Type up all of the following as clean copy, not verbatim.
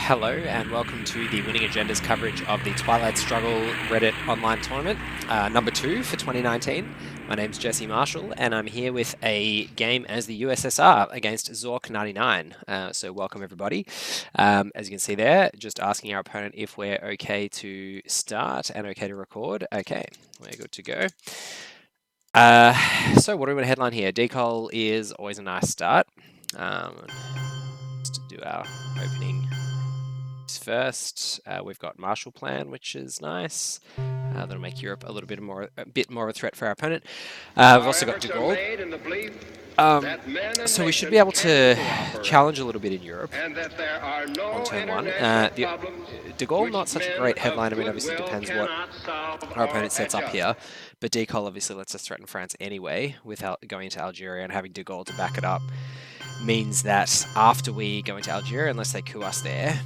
Hello and welcome to the Winning Agenda's coverage of the Twilight Struggle Reddit online tournament, number 2 for 2019. My name's Jesse Marshall and I'm here with a game as the USSR against Zork99. So welcome everybody. As you can see there, just asking our opponent if we're okay to start and okay to record. Okay, we're good to go. So what do we want to headline here? Decol is always a nice start. Just to do our opening first. We've got Marshall Plan, which is nice. That'll make Europe a bit more of a threat for our opponent. We've also got de Gaulle. So we should be able to challenge a little bit in Europe on turn 1. De Gaulle, not such a great headline. I mean, obviously it depends what our opponent sets up here. But Decol obviously lets us threaten France anyway without going into Algeria, and having de Gaulle to back it up means that after we go into Algeria, unless they coup us there,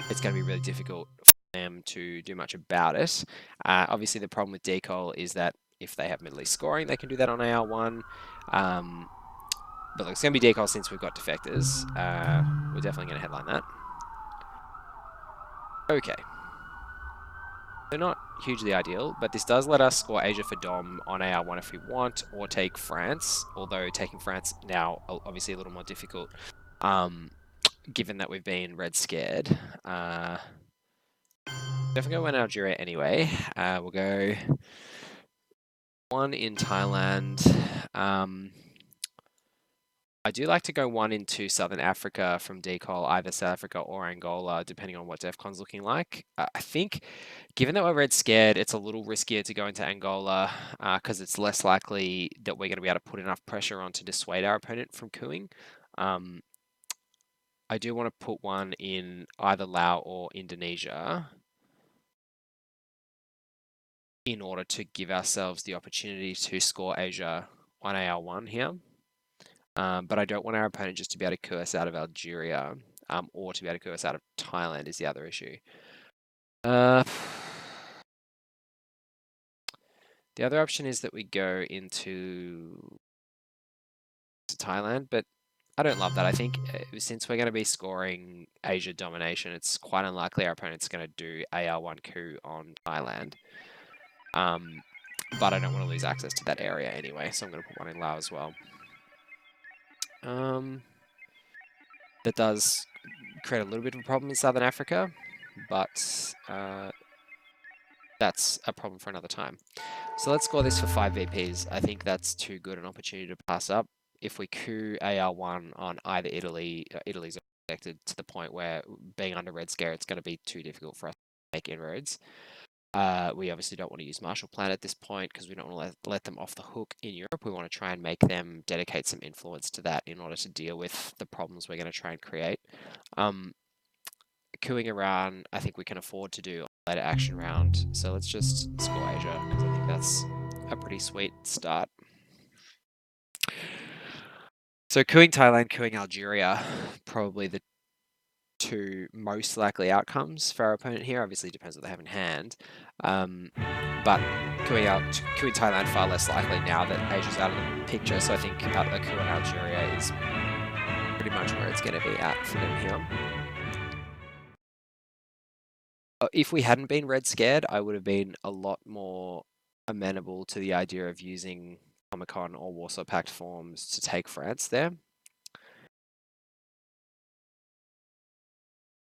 it's going to be really difficult for them to do much about it. Obviously, the problem with Decol is that if they have Middle East scoring, they can do that on AR1. But look, it's going to be Decol since we've got defectors. We're definitely going to headline that. Okay. They're not hugely ideal, but this does let us score Asia for Dom on AR1 if we want, or take France, although taking France now obviously a little more difficult, given that we've been red scared. Definitely go in Algeria anyway. We'll go 1 in Thailand. I do like to go 1 into Southern Africa from Decol, either South Africa or Angola, depending on what DEFCON's looking like. I think, given that we're red scared, it's a little riskier to go into Angola because it's less likely that we're going to be able to put enough pressure on to dissuade our opponent from cooing. I do want to put 1 in either Laos or Indonesia in order to give ourselves the opportunity to score Asia on AR1 here. But I don't want our opponent just to be able to coup us out of Algeria, or to be able to coup us out of Thailand is the other issue. The other option is that we go into Thailand, but I don't love that. I think since we're going to be scoring Asia domination, it's quite unlikely our opponent's going to do AR1 coup on Thailand. But I don't want to lose access to that area anyway, so I'm going to put 1 in Laos as well. That does create a little bit of a problem in Southern Africa, but that's a problem for another time. So let's score this for 5 VPs. I think that's too good an opportunity to pass up. If we coup AR1 on either Italy, Italy's affected to the point where being under red scare, it's going to be too difficult for us to make inroads. We obviously don't want to use Marshall Plan at this point because we don't want to let them off the hook in Europe. We want to try and make them dedicate some influence to that in order to deal with the problems we're going to try and create. Cooing Iran, I think we can afford to do a later action round. So let's just score Asia because I think that's a pretty sweet start. So cooing Thailand, cooing Algeria, probably the 2 most likely outcomes for our opponent here. Obviously, depends what they have in hand. But cooing Thailand far less likely now that Asia's out of the picture. So I think a coup on Algeria is pretty much where it's going to be at for them here. If we hadn't been red scared, I would have been a lot more amenable to the idea of using Omicron or Warsaw Pact forms to take France there.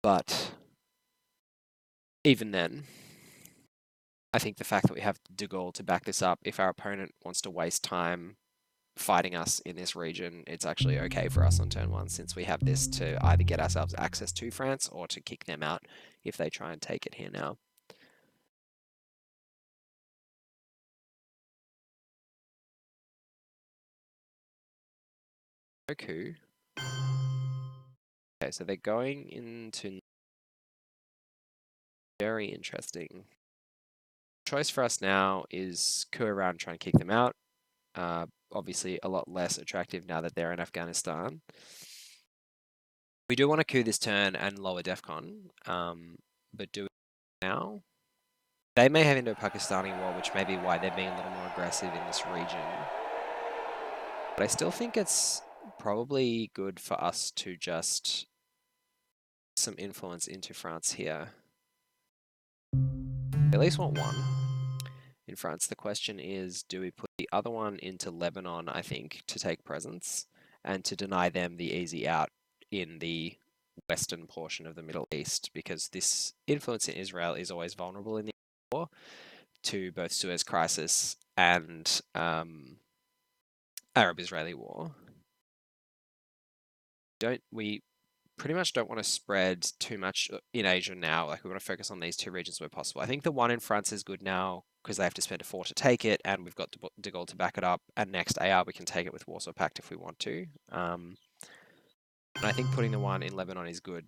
But even then, I think the fact that we have de Gaulle to back this up, if our opponent wants to waste time fighting us in this region, it's actually okay for us on turn 1 since we have this to either get ourselves access to France or to kick them out if they try and take it here now. Coup. Okay, so they're going into very interesting. Choice for us now is coup around, try and kick them out. Obviously a lot less attractive now that they're in Afghanistan. We do want to coup this turn and lower DEFCON, but do it now. They may have Indo-Pakistani war, which may be why they're being a little more aggressive in this region. But I still think it's probably good for us to just some influence into France here. We at least want one in France. The question is, do we put the other one into Lebanon, I think, to take presence and to deny them the easy out in the western portion of the Middle East, because this influence in Israel is always vulnerable in the war to both Suez Crisis and Arab-Israeli war. We pretty much don't want to spread too much in Asia now. Like, we want to focus on these two regions where possible. I think the one in France is good now because they have to spend a 4 to take it, and we've got de Gaulle to back it up. And next AR, we can take it with Warsaw Pact if we want to. And I think putting the one in Lebanon is good.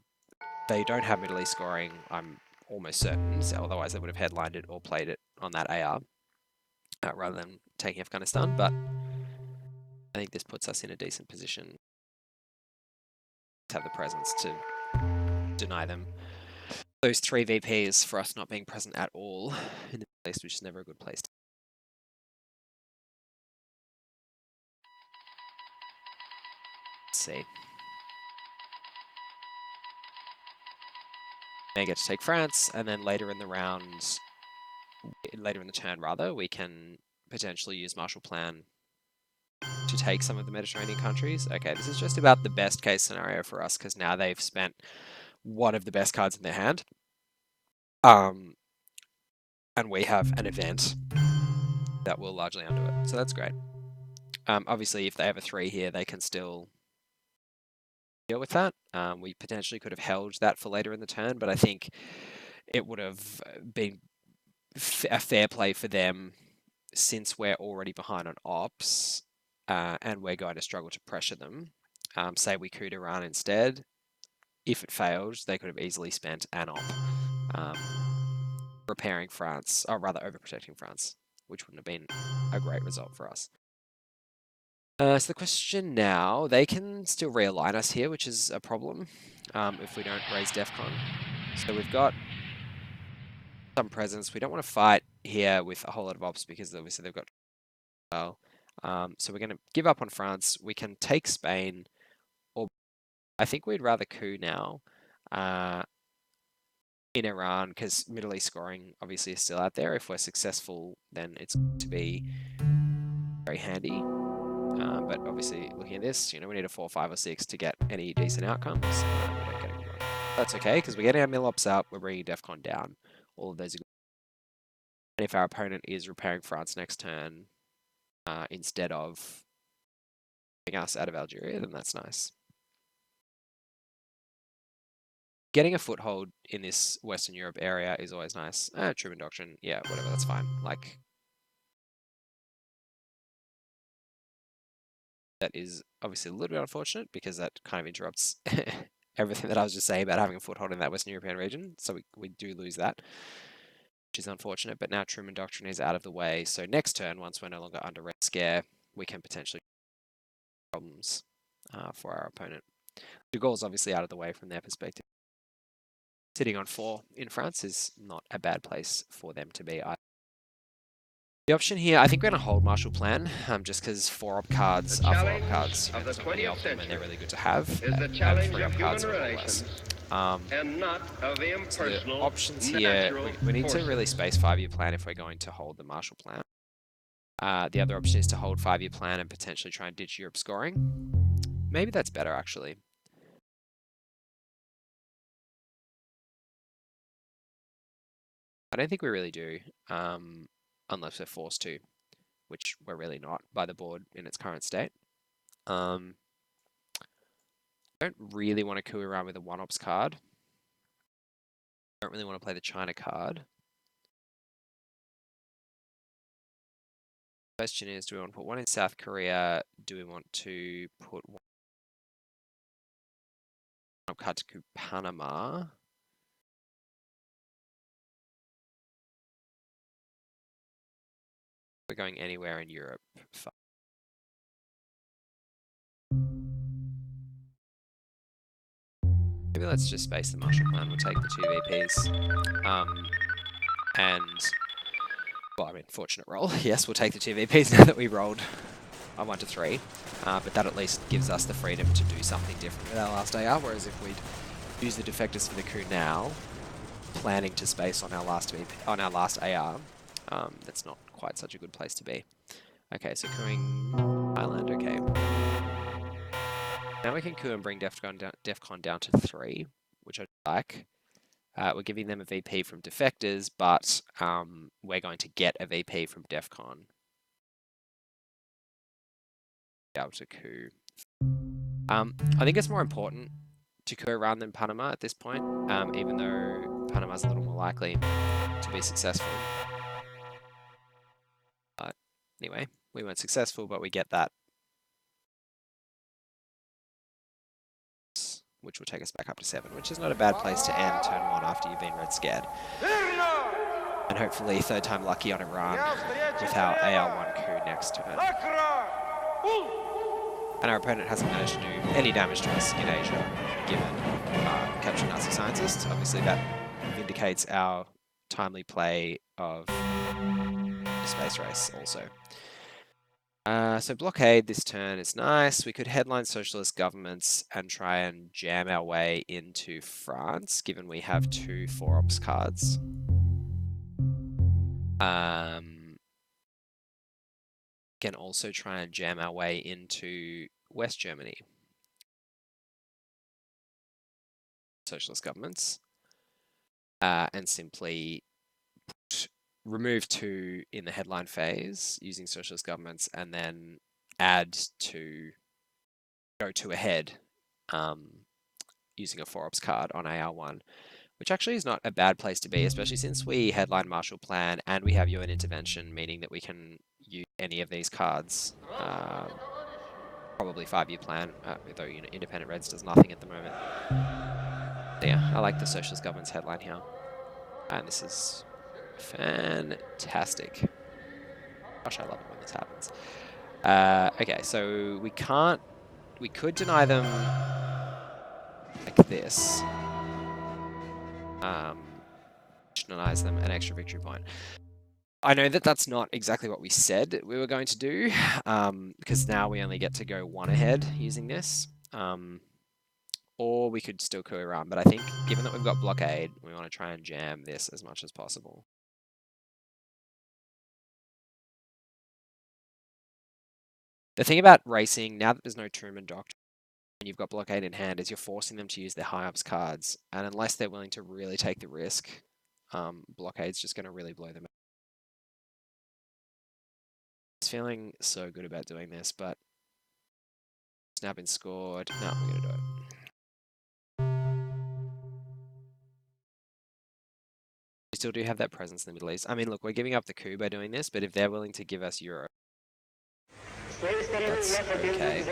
They don't have Middle East scoring, I'm almost certain, so otherwise they would have headlined it or played it on that AR rather than taking Afghanistan. But I think this puts us in a decent position to have the presence to deny them those 3 VPs for us not being present at all in the Middle East, which is never a good place to. Let's see. They get to take France, and then later in the round, later in the turn rather, we can potentially use Marshall Plan to take some of the Mediterranean countries. Okay, this is just about the best case scenario for us, because now they've spent one of the best cards in their hand. And we have an event that will largely undo it. So that's great. Obviously, if they have a 3 here, they can still deal with that. We potentially could have held that for later in the turn, but I think it would have been a fair play for them, since we're already behind on ops, and we're going to struggle to pressure them. Say we could Iran instead. If it failed, they could have easily spent an op repairing France, or rather overprotecting France, which wouldn't have been a great result for us. So the question now, they can still realign us here, which is a problem if we don't raise DEFCON. So we've got some presence. We don't want to fight here with a whole lot of ops because obviously they've got well. So we're going to give up on France. We can take Spain, or I think we'd rather coup now in Iran, because Middle East scoring obviously is still out there. If we're successful, then it's going to be very handy. But obviously, looking at this, we need a 4, 5, or 6 to get any decent outcomes. We don't get any more. That's okay, because we're getting our mill ops up, we're bringing DEFCON down. All of those are good. And if our opponent is repairing France next turn, instead of getting us out of Algeria, then that's nice. Getting a foothold in this Western Europe area is always nice. Truman Doctrine, yeah, whatever, that's fine. Like, that is obviously a little bit unfortunate, because that kind of interrupts everything that I was just saying about having a foothold in that Western European region. So we do lose that, which is unfortunate. But now Truman Doctrine is out of the way. So next turn, once we're no longer under Red Scare, we can potentially problems for our opponent. De Gaulle's obviously out of the way from their perspective. Sitting on 4 in France is not a bad place for them to be either. The option here, I think we're going to hold Marshall Plan, just because 4-op cards are 4-op cards. There's not many of them, and they're really good to have. And 3-op cards are less. So the options here, we need to really space 5-year plan if we're going to hold the Marshall Plan. The other option is to hold 5-year plan and potentially try and ditch Europe scoring. Maybe that's better, actually. I don't think we really do. Unless we're forced to, which we're really not by the board in its current state. Don't really want to coup around with a 1-ops card. Don't really want to play the China card. The question is, do we want to put 1 in South Korea? Do we want to put 1-op card to coup Panama? We're going anywhere in Europe. Maybe let's just space the Marshall Plan. We'll take the 2 VPs. And, well, I mean, fortunate roll. Yes, we'll take the 2 VPs now that we rolled a 1 to 3. But that at least gives us the freedom to do something different with our last AR, whereas if we'd use the defectors for the coup now, planning to space on our last AR. That's not quite such a good place to be. Okay, so cooing Island, okay. Now we can coup and bring DEFCON down to 3, which I like. We're giving them a VP from defectors, but we're going to get a VP from DEFCON. Be able to coup. I think it's more important to coup around than Panama at this point, even though Panama's a little more likely to be successful. But anyway, we weren't successful, but we get that, which will take us back up to 7, which is not a bad place to end turn 1 after you've been red scared. And hopefully third time lucky on Iran with our AR1 coup next turn. And our opponent hasn't managed to do any damage to us in Asia, given capture Nazi scientists. Obviously that indicates our timely play of the space race also. So blockade this turn is nice. We could headline socialist governments and try and jam our way into France, given we have 2 4-ops cards. Can also try and jam our way into West Germany. Socialist governments. And simply remove 2 in the headline phase using socialist governments, and then add to go 2 ahead using a 4-ops card on AR1, which actually is not a bad place to be, especially since we headline Marshall Plan and we have UN intervention, meaning that we can use any of these cards. Probably 5-year plan, though Independent Reds does nothing at the moment. So yeah, I like the socialist government's headline here, and this is fantastic. Gosh, I love it when this happens. Okay, so we could deny them like this. Nationalize them an extra victory point. I know that that's not exactly what we said we were going to do, because now we only get to go 1 ahead using this. Or we could still coup around, but I think given that we've got blockade, we want to try and jam this as much as possible. The thing about racing, now that there's no Truman Doctrine, and you've got blockade in hand, is you're forcing them to use their high-ups cards, and unless they're willing to really take the risk, blockade's just going to really blow them out. I was feeling so good about doing this, but it's now been scored. No, we're going to do it. We still do have that presence in the Middle East. I mean, look, we're giving up the coup by doing this, but if they're willing to give us Europe, that's okay.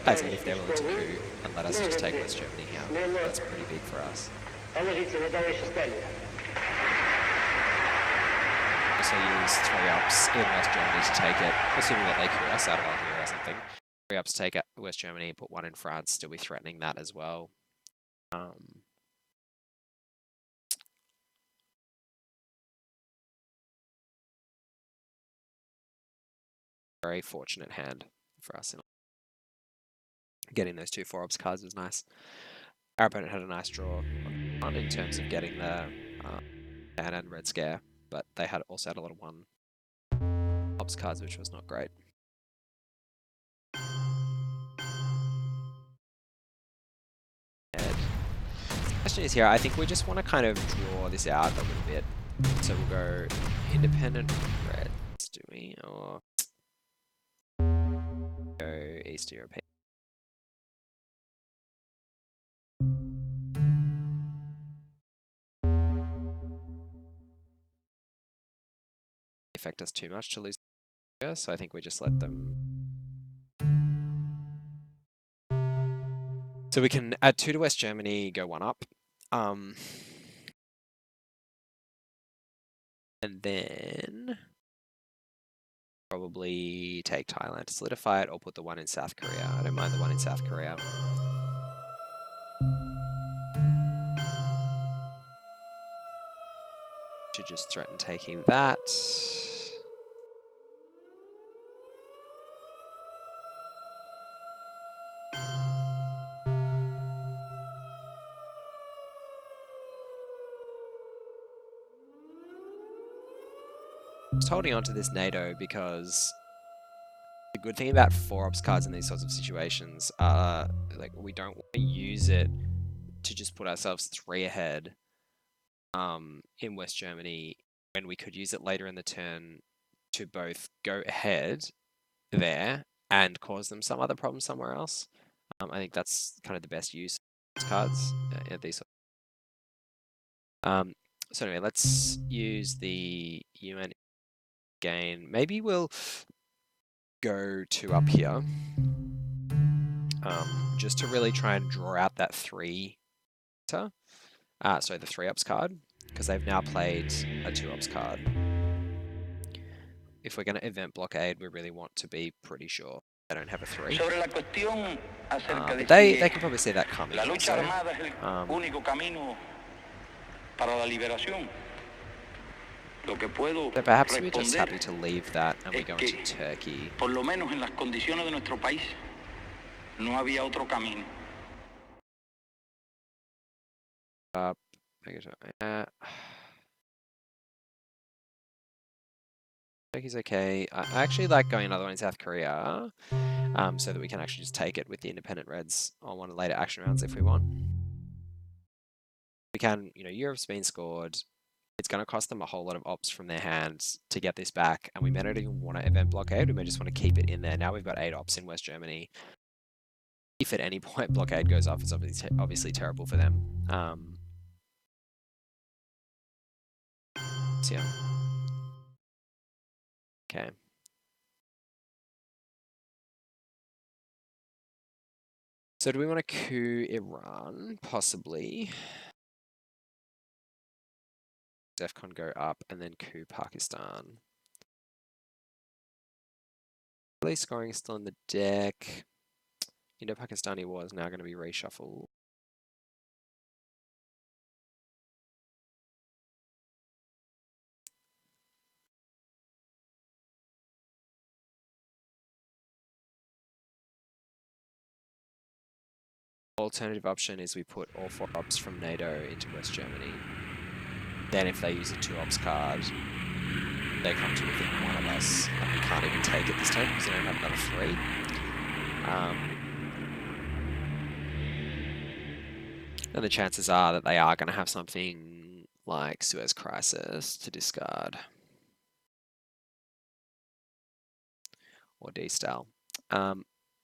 As in, if they're willing to coup and let us just take West Germany here, that's pretty big for us. Also use 3-ups in West Germany to take it, assuming that they coup us out of Algeria or something. 3-ups take it West Germany, put 1 in France, still be threatening that as well. Very fortunate hand for us. Getting those 2 4-ops cards was nice. Our opponent had a nice draw in terms of getting the ban and red scare, but they also had a lot of 1-ops cards, which was not great. And the question is here, I think we just want to kind of draw this out a little bit. So we'll go Independent Reds, do we? Or go East European. Affect us too much to lose, so I think we just let them. So we can add 2 to West Germany, go 1 up, and then probably take Thailand to solidify it, or put the 1 in South Korea. I don't mind the 1 in South Korea. Should just threaten taking that. just holding on to this NATO because the good thing about 4-ops cards in these sorts of situations are like we don't want to use it to just put ourselves 3 ahead in West Germany when we could use it later in the turn to both go ahead there and cause them some other problem somewhere else. I think that's kind of the best use of these cards at these. So anyway, let's use the UN again. Maybe we'll go 2 up here, just to really try and draw out that 3. So the 3-ups card, because they've now played a 2-ups card. If we're going to event blockade, we really want to be pretty sure they don't have a 3. But they can probably see that coming also. So perhaps we're just happy to leave that and we go into Turkey. Por lo menos en las condiciones de nuestro país no había otro camino. Turkey's okay. I actually like going another one in South Korea, so that we can actually just take it with the independent Reds on one of the later action rounds if we want. We can, Europe's been scored. It's going to cost them a whole lot of ops from their hands to get this back, and we may not even want to event blockade. We may just want to keep it in there. Now we've got 8 ops in West Germany. If at any point blockade goes off, it's obviously terrible for them. So yeah. Okay. So do we want to coup Iran? Possibly. DEFCON go up and then coup Pakistan. Police scoring is still in the deck. Indo-Pakistani war is now going to be reshuffled. Alternative option is we put all 4 ops from NATO into West Germany. Then if they use a 2 ops card, they come to within 1 of us, and we can't even take it this turn because they don't have another 3. And the chances are that they are going to have something like Suez Crisis to discard. Or D-Stal.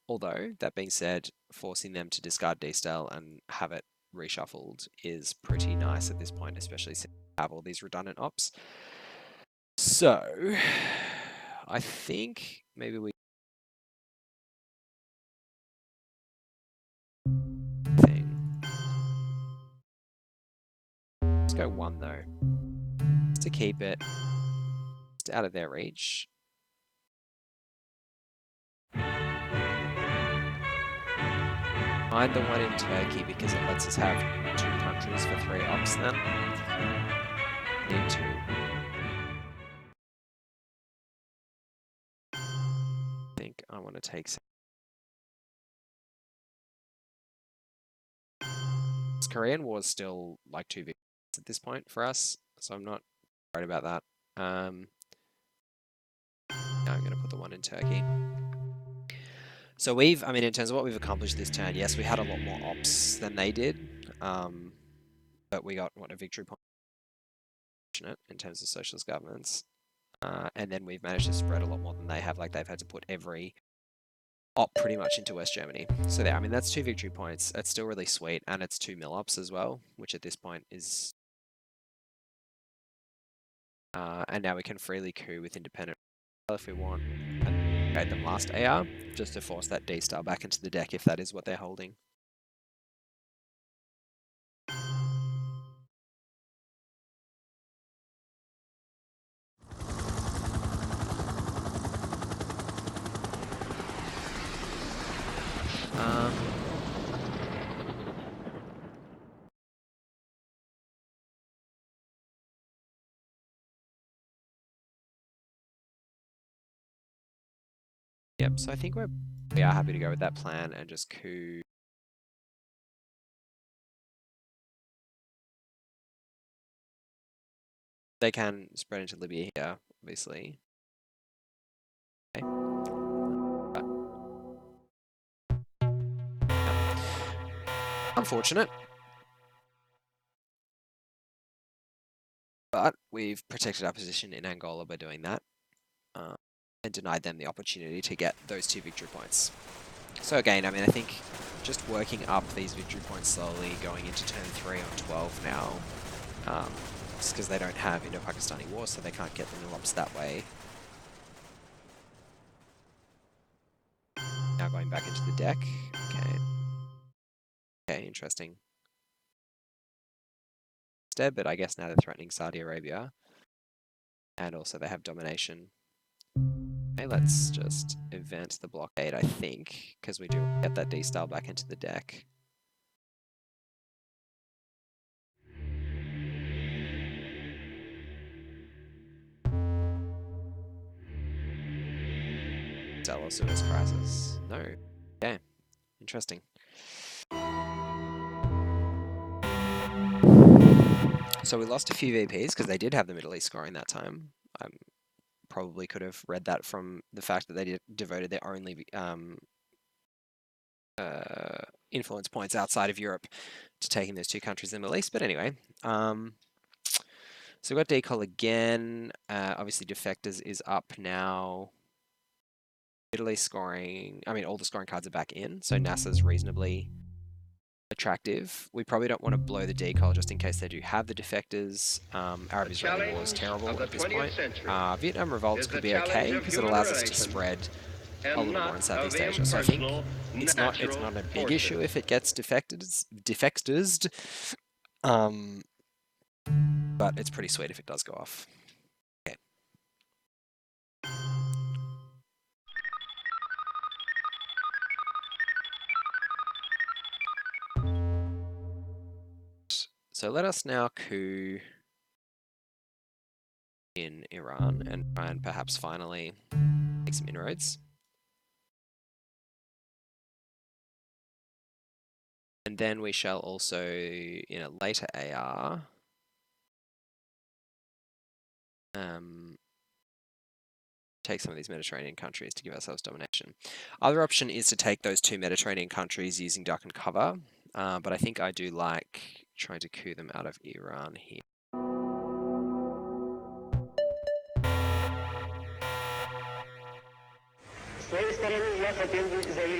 Although, that being said, forcing them to discard D-Stal and have it reshuffled is pretty nice at this point, especially since we have all these redundant ops. So, I think maybe we let's go 1 though. Just to keep it just out of their reach. Find the 1 in Turkey because it lets us have 2 countries for 3 ops then. Need 2. I think I want to take some. This Korean War is still like 2 victories at this point for us, so I'm not worried about that. Now I'm going to put the 1 in Turkey. So in terms of what we've accomplished this turn, yes, we had a lot more ops than they did, but we got, a victory point in terms of socialist governments. And then we've managed to spread a lot more than they have. Like, they've had to put every op pretty much into West Germany. So there, that's 2 victory points. It's still really sweet, and it's 2 mil ops as well, which at this point is... and now we can freely coup with independent if we want, and trade them last AR, just to force that D-Star back into the deck if that is what they're holding. Yep, so I think we are happy to go with that plan and just coup. They can spread into Libya here. obviously. Okay. Unfortunate. But we've protected our position in Angola by doing that, and denied them the opportunity to get those 2 victory points. So again, I mean, I think just working up these victory points slowly, going into turn 3 on 12 now, just because they don't have Indo-Pakistani War, so they can't get the Nawabs that way. Now going back into the deck. Okay. Okay, interesting. Instead, but I guess now they're threatening Saudi Arabia. And also they have domination. Okay, let's just advance the blockade, I think, because we do get that D-style back into the deck. Stella Suez Crisis. No. Okay. Interesting. So we lost a few VPs because they did have the Middle East scoring that time. I probably could have read that from the fact that they devoted their only influence points outside of Europe to taking those 2 countries in the Middle East. But anyway, so we've got decall again. Obviously, Defectors is up now. Italy scoring, I mean, all the scoring cards are back in, so NASA's reasonably attractive. We probably don't want to blow the decall just in case they do have the Defectors. Arab-Israeli War is terrible at this point. Vietnam Revolts could be okay because it allows us to spread a little more in Southeast Asia. So I think it's not a big issue if it gets defectors, but it's pretty sweet if it does go off. Okay. So let us now coup in Iran and try and perhaps finally make some inroads. And then we shall also, in a later AR, take some of these Mediterranean countries to give ourselves domination. Other option is to take those 2 Mediterranean countries using duck and cover, but I think I do like trying to coup them out of Iran here.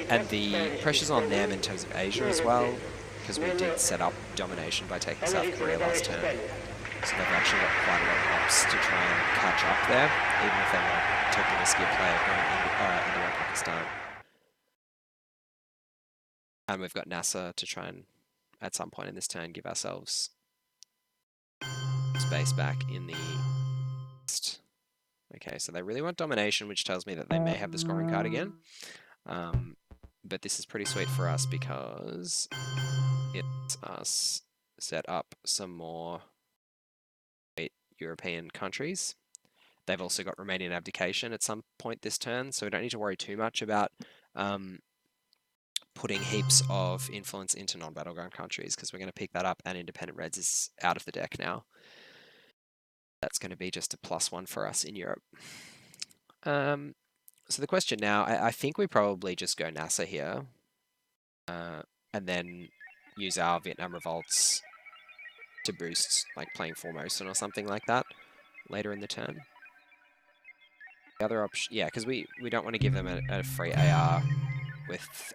And the pressure's on them in terms of Asia as well, because we did set up domination by taking South Korea last turn. So they've actually got quite a lot of hops to try and catch up there, even if they want to take the risky play of going into Pakistan. And we've got NASA to try and, at some point in this turn, give ourselves space back in the east. Okay, so they really want domination, which tells me that they may have the scoring card again. But this is pretty sweet for us because it's us set up some more European countries. They've also got Romanian abdication at some point this turn, so we don't need to worry too much about putting heaps of influence into non-battleground countries, because we're going to pick that up, and Independent Reds is out of the deck now. That's going to be just a +1 for us in Europe. So the question now, I think we probably just go NASA here, and then use our Vietnam Revolts to boost, like playing Formosan or something like that later in the turn. The other option, yeah, because we don't want to give them a free AR with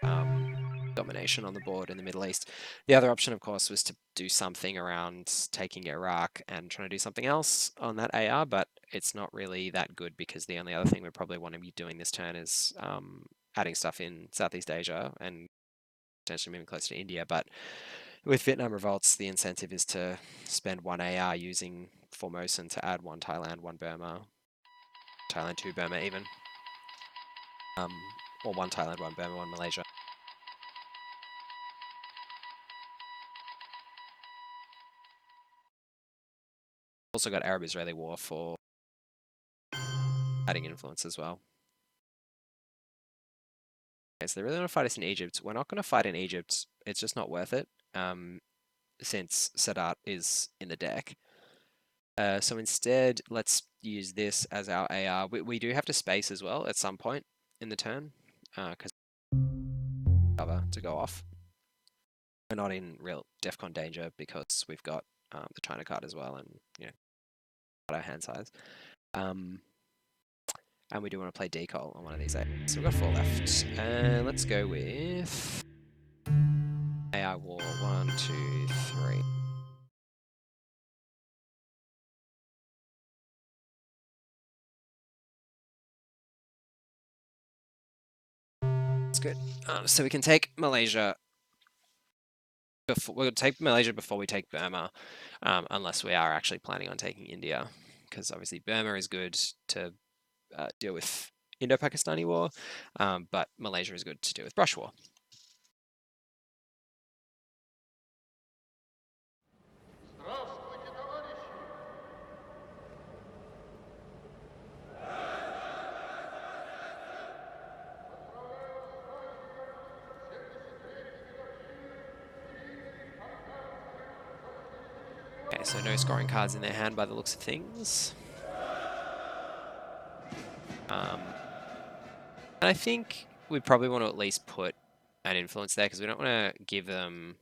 domination on the board in the Middle East. The other option, of course, was to do something around taking Iraq and trying to do something else on that AR, but it's not really that good because the only other thing we probably want to be doing this turn is adding stuff in Southeast Asia and potentially moving closer to India. But with Vietnam Revolts, the incentive is to spend 1 AR using Formosan to add 1 Thailand, 1 Burma, Thailand, 2 Burma even, or 1 Thailand, 1 Burma, 1 Malaysia. Also got Arab-Israeli War for adding influence as well. Okay, so they really want to fight us in Egypt. We're not going to fight in Egypt. It's just not worth it, since Sadat is in the deck. So instead, let's use this as our AR. We do have to space as well at some point in the turn, because cover to go off. We're not in real DEFCON danger because we've got the China card as well, and our hand size. And we do want to play decal on one of these ARs. So we've got 4 left. And let's go with AR War 1, 2, 3. That's good. So we can take Malaysia. We'll take Malaysia before we take Burma, unless we are actually planning on taking India, because obviously Burma is good to deal with Indo-Pakistani war, but Malaysia is good to deal with brush war. Okay, so no scoring cards in their hand by the looks of things. And I think we probably want to at least put an influence there because we don't want to give them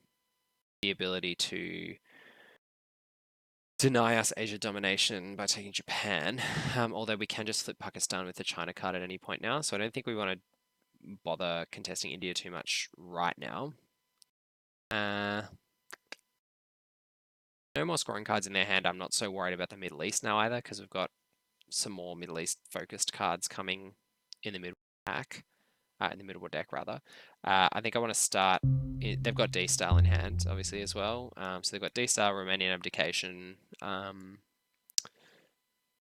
the ability to deny us Asia domination by taking Japan, although we can just flip Pakistan with the China card at any point now, so I don't think we want to bother contesting India too much right now. No more scoring cards in their hand. I'm not so worried about the Middle East now either, because we've got some more Middle East focused cards coming in the middle pack, in the middle deck rather. I think I want to start. They've got D-Style in hand, obviously as well. So they've got D-Style, Romanian Abdication,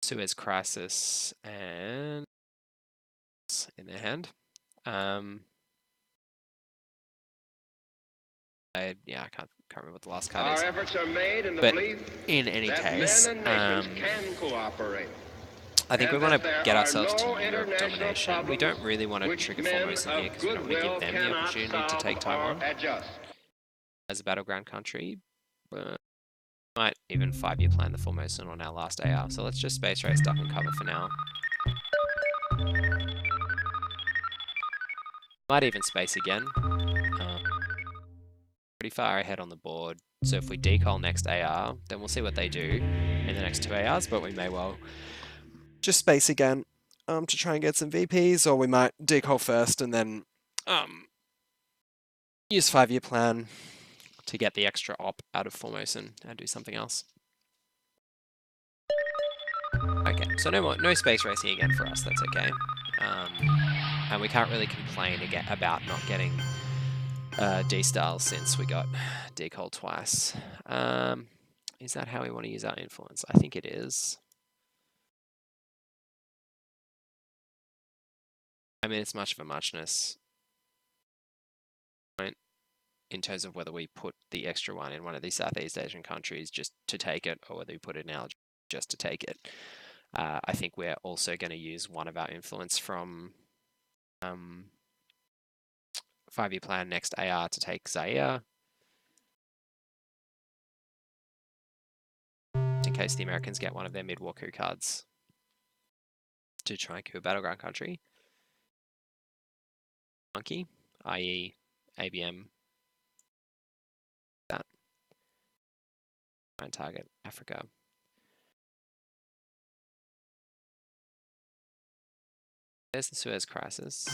Suez Crisis, and in their hand. I can't remember what the last card is. Our efforts are made in the but belief in any case, men and nations can cooperate. I think we want to get ourselves to Europe domination. We don't really want to trigger Formosa here because we don't want to give them the opportunity to take Taiwan as a battleground country. But might even 5-year plan the Formosan on our last AR. So let's just space race, duck and cover for now. Might even space again. Pretty far ahead on the board. So if we decal next AR, then we'll see what they do in the next 2 ARs, but we may well just space again to try and get some VPs, or we might decal first and then use 5-year plan to get the extra op out of Formosan and do something else. Okay, so no space racing again for us, that's okay. And we can't really complain again about not getting D-Style since we got decal twice. Is that how we want to use our influence? I think it is. I mean, it's much of a muchness in terms of whether we put the extra one in one of these Southeast Asian countries just to take it, or whether we put it in Algeria just to take it. I think we're also going to use one of our influence from 5-year plan next AR to take Zaire, in case the Americans get one of their mid-war coup cards to try and coup a battleground country. Monkey, i.e. ABM. That. Try and target Africa. There's the Suez Crisis.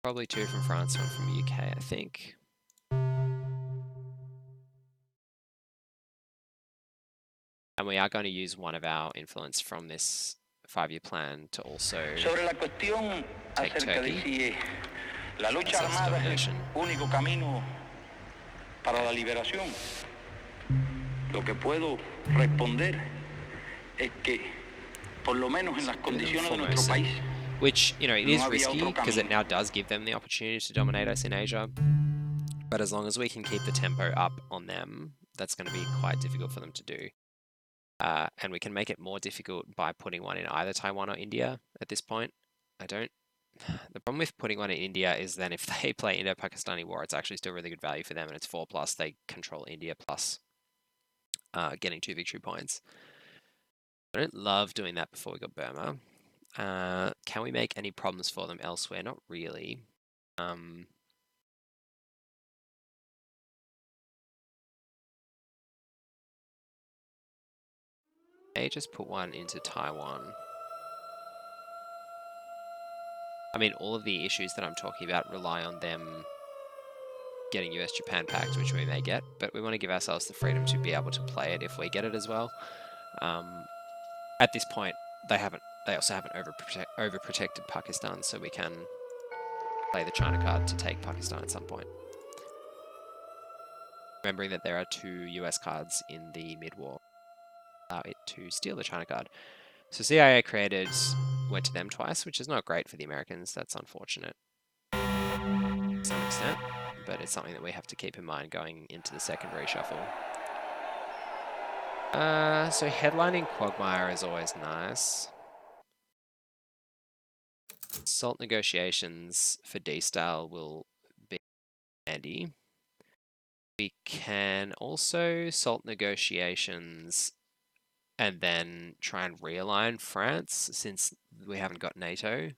Probably 2 from France, 1 from UK, I think. And we are going to use one of our influence from this 5-year plan to also take Turkey. La lucha armada es el único camino para la liberación. Lo que puedo responder es que, por lo menos en las condiciones de nuestro país, which, it is risky because it now does give them the opportunity to dominate us in Asia. But as long as we can keep the tempo up on them, that's going to be quite difficult for them to do. And we can make it more difficult by putting one in either Taiwan or India at this point. The problem with putting one in India is then if they play Indo-Pakistani war, it's actually still really good value for them, and it's 4+, they control India plus getting 2 victory points. I don't love doing that before we got Burma. Can we make any problems for them elsewhere? Not really. May just put one into Taiwan. I mean, all of the issues that I'm talking about rely on them getting US-Japan Pact, which we may get, but we want to give ourselves the freedom to be able to play it if we get it as well. At this point, they also haven't overprotected Pakistan, so we can play the China card to take Pakistan at some point. Remembering that there are 2 US cards in the mid-war, allow it to steal the China card. So CIA created went to them twice, which is not great for the Americans. That's unfortunate to some extent, but it's something that we have to keep in mind going into the second reshuffle. So headlining Quagmire is always nice. Salt negotiations for D-Style will be handy. We can also salt negotiations and then try and realign France since we haven't got NATO.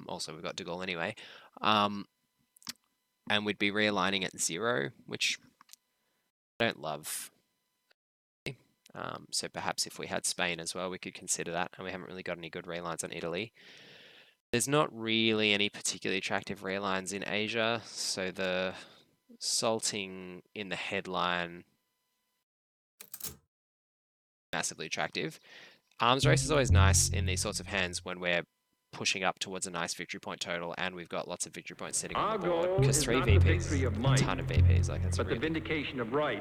Also, we've got de Gaulle anyway. And we'd be realigning at 0, which I don't love. So perhaps if we had Spain as well, we could consider that. And we haven't really got any good realigns on Italy. There's not really any particularly attractive realigns in Asia, so the salting in the headline massively attractive. Arms race is always nice in these sorts of hands when we're pushing up towards a nice victory point total and we've got lots of victory points sitting on the board, because 3 VPs is a ton of VPs, like that's really...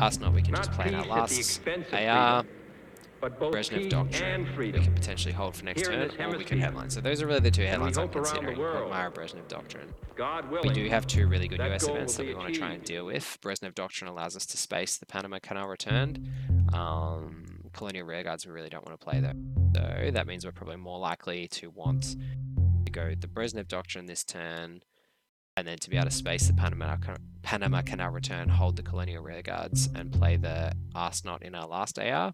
Us not, we can just play in our last AR, Brezhnev Doctrine, we can potentially hold for next turn, or we could headline. So those are really the 2 headlines I'm considering, Quagmire, Brezhnev Doctrine. We do have 2 really good US events that we want to try and deal with. Brezhnev Doctrine allows us to space the Panama Canal Returned. Colonial Rearguards we really don't want to play though. So that means we're probably more likely to want to go the Brezhnev Doctrine this turn, and then to be able to space the Panama Canal Return, hold the Colonial Rearguards, and play the Arsenal in our last AR.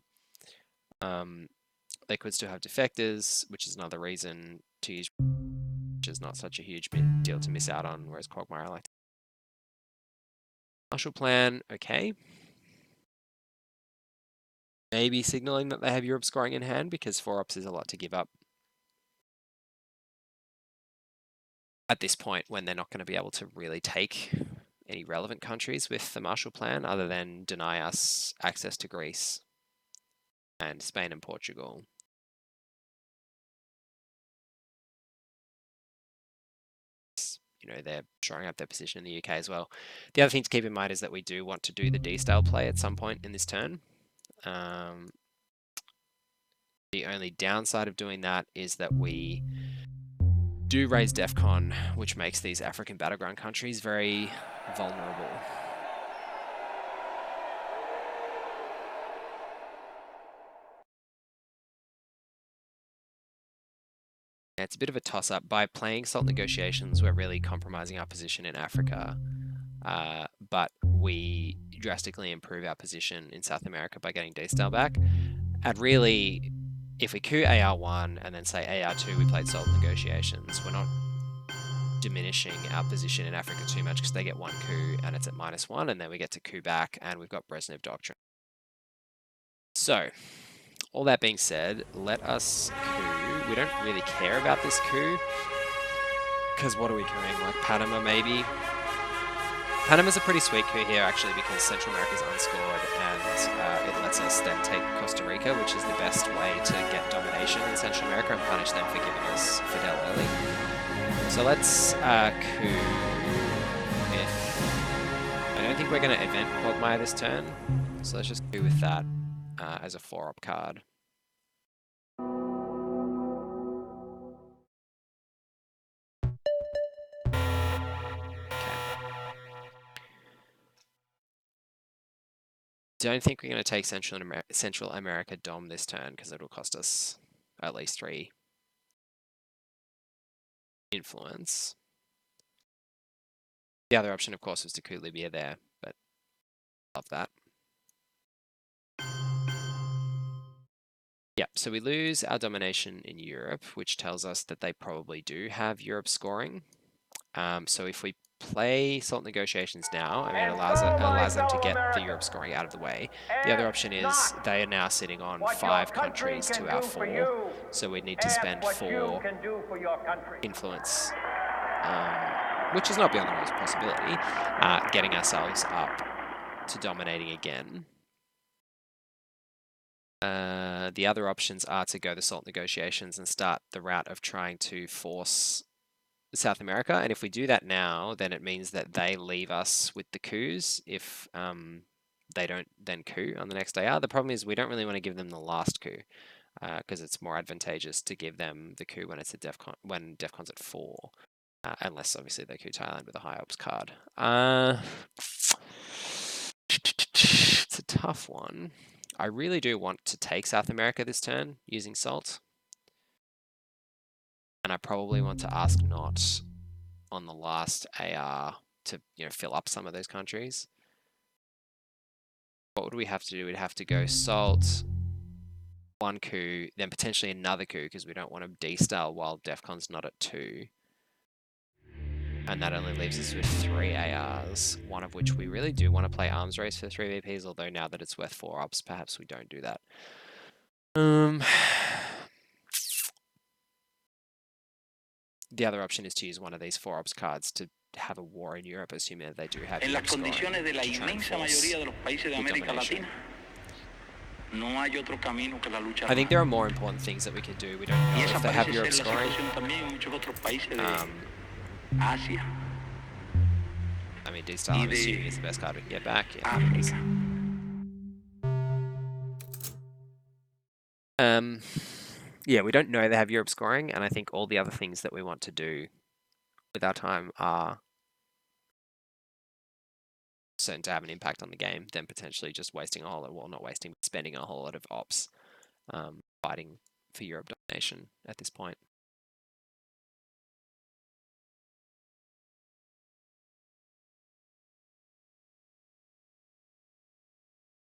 They could still have defectors, which is another reason to use, which is not such a huge deal to miss out on, whereas Quagmire I like. Marshall Plan, okay. Maybe signaling that they have Europe scoring in hand, because 4 ops is a lot to give up at this point when they're not going to be able to really take any relevant countries with the Marshall Plan other than deny us access to Greece and Spain and Portugal. You know, they're shoring up their position in the UK as well. The other thing to keep in mind is that we do want to do the D-Style play at some point in this turn. The only downside of doing that is that we do raise DEFCON, which makes these African battleground countries very vulnerable. It's a bit of a toss-up. By playing salt negotiations, we're really compromising our position in Africa, but we drastically improve our position in South America by getting D-Style back. And really, if we coup AR1 and then say AR2, we played salt negotiations, we're not diminishing our position in Africa too much because they get 1 coup and it's at -1, and then we get to coup back and we've got Brezhnev Doctrine. So, all that being said, let us coup. We don't really care about this coup because what are we coupping? Like Panama maybe? Panama's a pretty sweet coup here actually because Central America's unscored and it lets us then take Costa Rica, which is the best way to get domination in Central America and punish them for giving us Fidel early. So let's coup if... I don't think we're going to event Quagmire this turn, so let's just coup with that as a 4-op card. Don't think we're going to take Central America Dom this turn because it'll cost us at least 3 influence. The other option, of course, was to coup Libya there, but love that. so we lose our domination in Europe, which tells us that they probably do have Europe scoring. So if we play salt negotiations now, I mean, it allows them to get the Europe scoring out of the way. The other option is they are now sitting on 5 countries to our 4, so we'd need to spend 4 influence, which is not beyond the realms of possibility, getting ourselves up to dominating again. The other options are to go the salt negotiations and start the route of trying to force South America, and if we do that now, then it means that they leave us with the coups if they don't then coup on the next AR. The problem is we don't really want to give them the last coup because it's more advantageous to give them the coup when it's a when DEFCON's at 4, unless obviously they coup Thailand with a high ops card. It's a tough one. I really do want to take South America this turn using salt. And I probably want to ask not on the last AR to, fill up some of those countries. What would we have to do? We'd have to go salt, 1 coup, then potentially another coup because we don't want to D-style while DEFCON's not at 2. And that only leaves us with 3 ARs, one of which we really do want to play arms race for 3 VPs, although now that it's worth 4 ops, perhaps we don't do that. The other option is to use one of these 4 ops cards to have a war in Europe, assuming that they do have Europe scoring, to try and force the domination. I think there are more important things that we can do. We don't know if they have Europe scoring. I mean, D-Style, I'm assuming is the best card we can get back. Yeah, it is. Yeah, we don't know they have Europe scoring, and I think all the other things that we want to do with our time are certain to have an impact on the game, then potentially just wasting a whole lot, well, not wasting, but spending a whole lot of ops fighting for Europe domination at this point.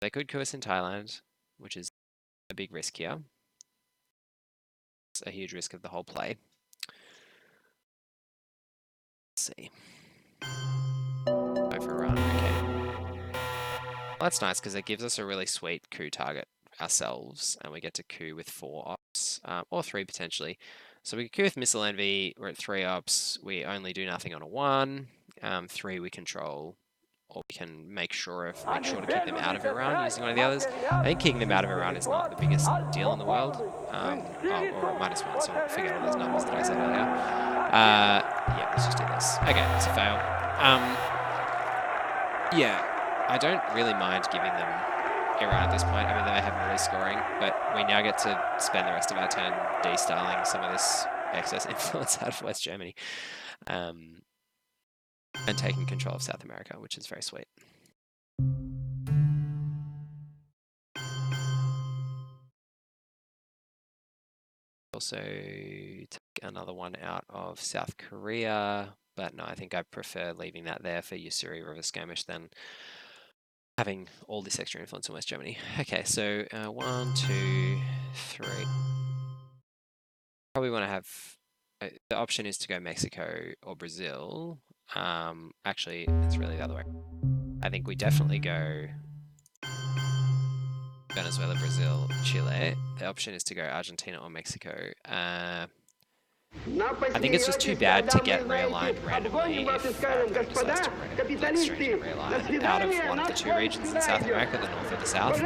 They could coup us in Thailand, which is a big risk here. It's a huge risk of the whole play. Let's see. Go for a run, okay. Well, that's nice because it gives us a really sweet coup target ourselves, and we get to coup with 4 ops, or 3 potentially. So we coup with Missile Envy, we're at 3 ops, we only do nothing on a 1, 3 we control, or we can make sure to keep them out of Iran using one of the others. I think kicking them out of Iran is not the biggest deal in the world, or -1, so forget all those numbers that I said earlier. Yeah, let's just do this. Okay, it's a fail. Yeah, I don't really mind giving them Iran at this point. I mean, they have really scoring, but we now get to spend the rest of our turn de-styling some of this excess influence out of West Germany. And taking control of South America, which is very sweet. Also take another one out of South Korea, but no, I think I prefer leaving that there for Yusuri River Skirmish than having all this extra influence in West Germany. Okay, so 1, 2, 3. Probably want to have, the option is to go Mexico or Brazil. Actually, it's really the other way. I think we definitely go Venezuela, Brazil, Chile. The option is to go Argentina or Mexico. I think it's just too bad to get realigned randomly if Venezuela decides to let strangely realign out of one of the 2 regions in South America, the north or the south,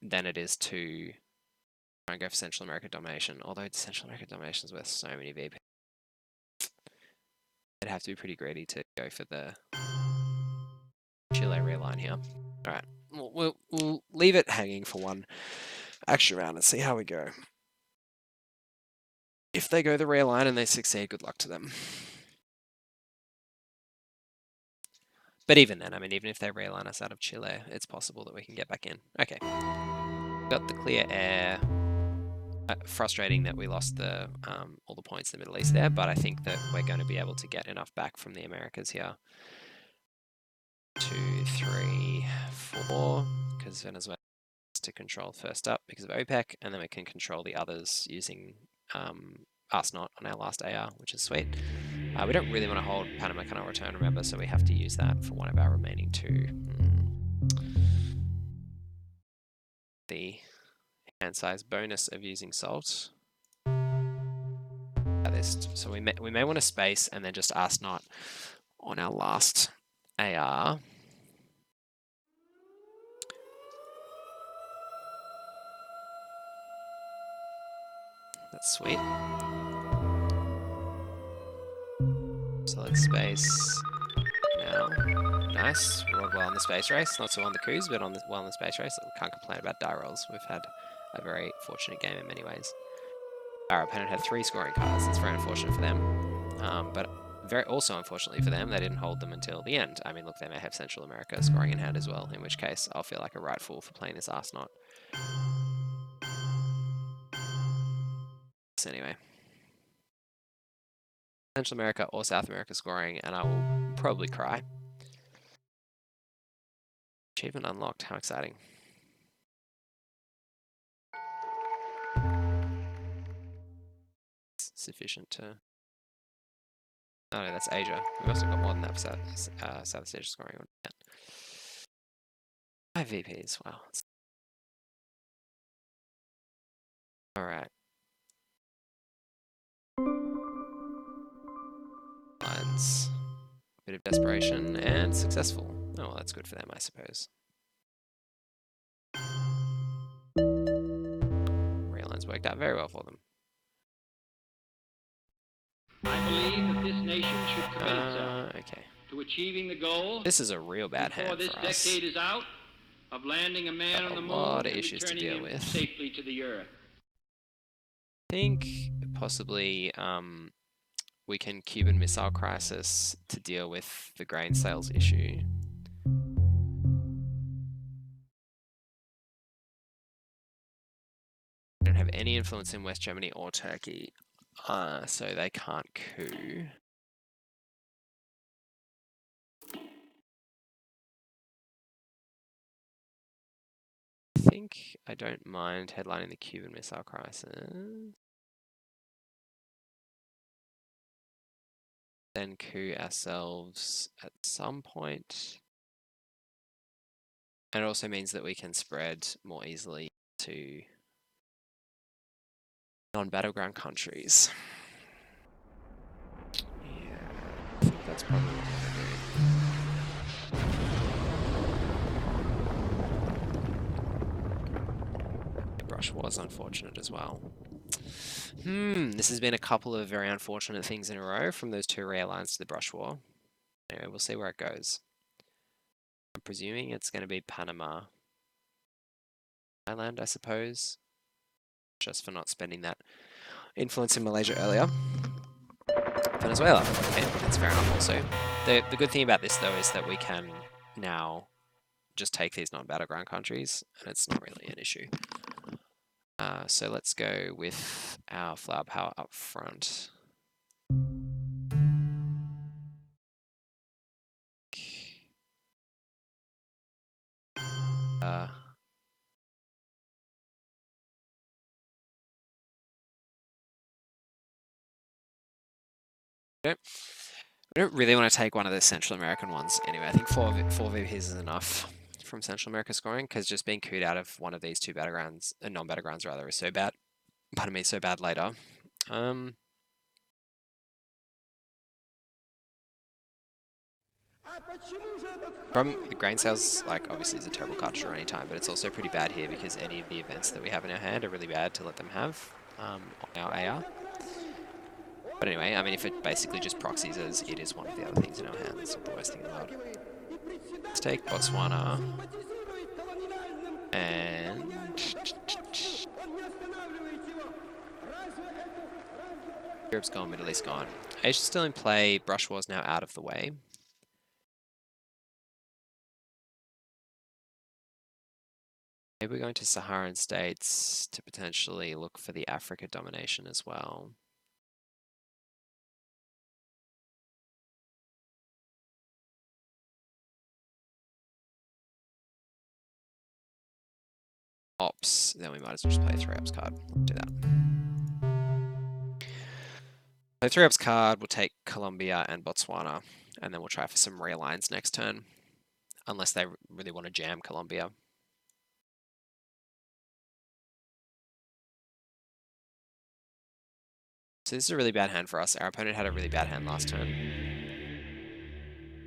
than it is to try and go for Central America domination. Although Central America domination is worth so many VP. I'd have to be pretty greedy to go for the Chile realign here. Alright, we'll leave it hanging for 1 extra round and see how we go. If they go the realign and they succeed, good luck to them. But even then, I mean, even if they realign us out of Chile, it's possible that we can get back in. Okay. Got the clear air. Frustrating that we lost the all the points in the Middle East there, but I think that we're going to be able to get enough back from the Americas here. 2, 3, 4, because Venezuela to control first up because of OPEC, and then we can control the others using us not on our last AR, which is sweet. We don't really want to hold Panama Canal return, remember, so we have to use that for one of our remaining two. The hand size bonus of using salt. So we may want to space and then just ask not on our last AR. That's sweet. So let's space now. Nice. Rolled well in the space race. Not so well on the coups, but well in the space race. We can't complain about die rolls. We've had a very fortunate game in many ways. Our opponent had 3 scoring cards. It's very unfortunate for them. But also unfortunately for them, they didn't hold them until the end. I mean, look, they may have Central America scoring in hand as well, in which case I'll feel like a right fool for playing this Arsenal. So anyway. Central America or South America scoring, and I will probably cry. Achievement unlocked. How exciting. It's sufficient to... Oh no, that's Asia. We must have got more than that for Southeast Asia scoring. 5 VPs, wow. Alright. Lines. A bit of desperation and successful. Oh, well, that's good for them, I suppose. Rail lines worked out very well for them. I believe that this nation should commit itself Okay. to achieving the goal. This is a real bad hand this for us. decade is out, of landing a man on the moon A lot of and issues to returning deal him with. safely to the earth. I think possibly we can Cuban Missile Crisis to deal with the grain sales issue. We don't have any influence in West Germany or Turkey, so they can't coup. I think I don't mind headlining the Cuban Missile Crisis. Then coup ourselves at some point. And it also means that we can spread more easily to non-battleground countries. Yeah, I think that's probably what I'm going to do. The brush was unfortunate as well. This has been a couple of very unfortunate things in a row, from those 2 rail lines to the brush war. Anyway, we'll see where it goes. I'm presuming it's going to be Panama. Thailand, I suppose. Just for not spending that influence in Malaysia earlier. Venezuela. Okay, that's fair enough also. The good thing about this, though, is that we can now just take these non-battleground countries, and it's not really an issue. So let's go with our flower power up front. We don't really want to take one of the Central American ones anyway. I think 4 VPs is enough from Central America scoring, because just being cooed out of one of these 2 battlegrounds, non-battlegrounds rather, is so bad. Pardon me, so bad later. From the grain sales, like, obviously it's a terrible card to draw any time, but it's also pretty bad here because any of the events that we have in our hand are really bad to let them have on our AR. But anyway, I mean, if it basically just proxies as it is one of the other things in our hands, it's not the worst thing in the world. Let's take Botswana. And... Europe's gone, Middle East gone. Asia's still in play, Brush War's now out of the way. Maybe we're going to Saharan states to potentially look for the Africa domination as well. ops, then we might as well just play a 3 ops card. Let's do that. So 3 ops card, we'll take Colombia and Botswana, and then we'll try for some realigns next turn, unless they really want to jam Colombia. So this is a really bad hand for us. Our opponent had a really bad hand last turn.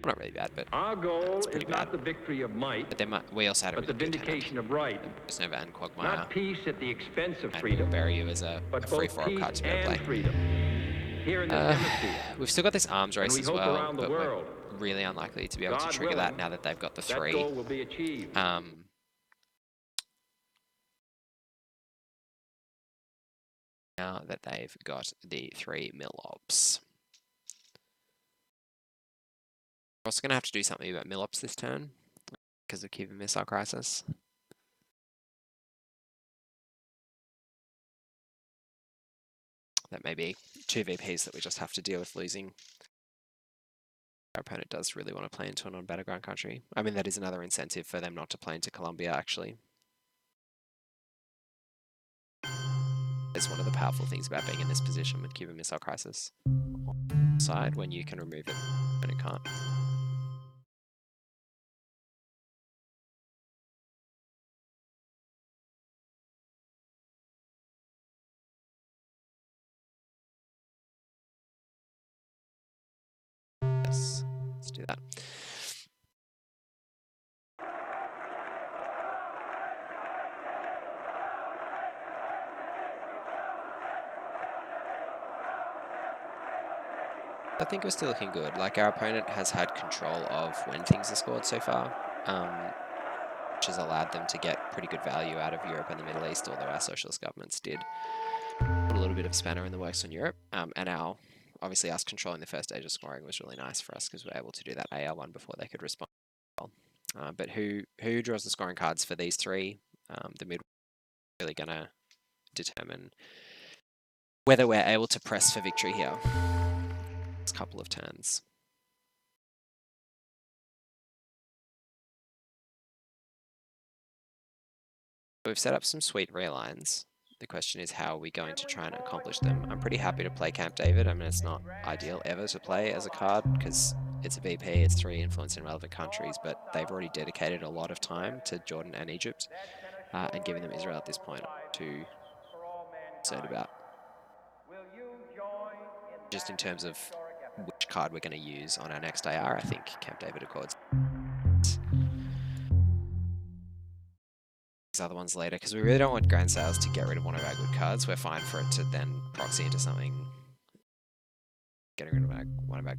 Well, not really bad, but Our goal it's is pretty not bad. the victory of might, But we also had a but the really good vindication hand. of right. Nova and Quagmire. Not peace at the expense of And freedom, we'll bury you as a but free both 4 peace card to be able to and play. freedom. Here in this hemisphere, We've still got this arms race we as hope well, around the but world, we're really unlikely to be able to God trigger that willing, now that they've got the that 3. goal will be achieved. Now that they've got the 3 mil ops. We're also going to have to do something about mil ops this turn because of Cuban Missile Crisis. That may be 2 VPs that we just have to deal with losing. Our opponent does really want to play into a non-battleground country. I mean, that is another incentive for them not to play into Colombia, actually. It's one of the powerful things about being in this position with Cuban Missile Crisis. Side when you can remove it and it can't. Yes, let's do that. I think we're still looking good. Like, our opponent has had control of when things are scored so far, which has allowed them to get pretty good value out of Europe and the Middle East, although our socialist governments did put a little bit of a spanner in the works on Europe. And obviously us controlling the first stage of scoring was really nice for us because we were able to do that AR1 before they could respond. But who draws the scoring cards for these 3? The mid really going to determine whether we're able to press for victory here. It's a couple of turns. We've set up some sweet realigns. The question is, how are we going to try and accomplish them? I'm pretty happy to play Camp David. I mean, it's not ideal ever to play as a card because it's a VP, it's 3 influence in relevant countries, but they've already dedicated a lot of time to Jordan and Egypt, and giving them Israel at this point to concerned about. Just in terms of which card we're going to use on our next AR, I think Camp David Accords. These other ones later, because we really don't want Grand Sales to get rid of one of our good cards. We're fine for it to then proxy into something. Getting rid of one of our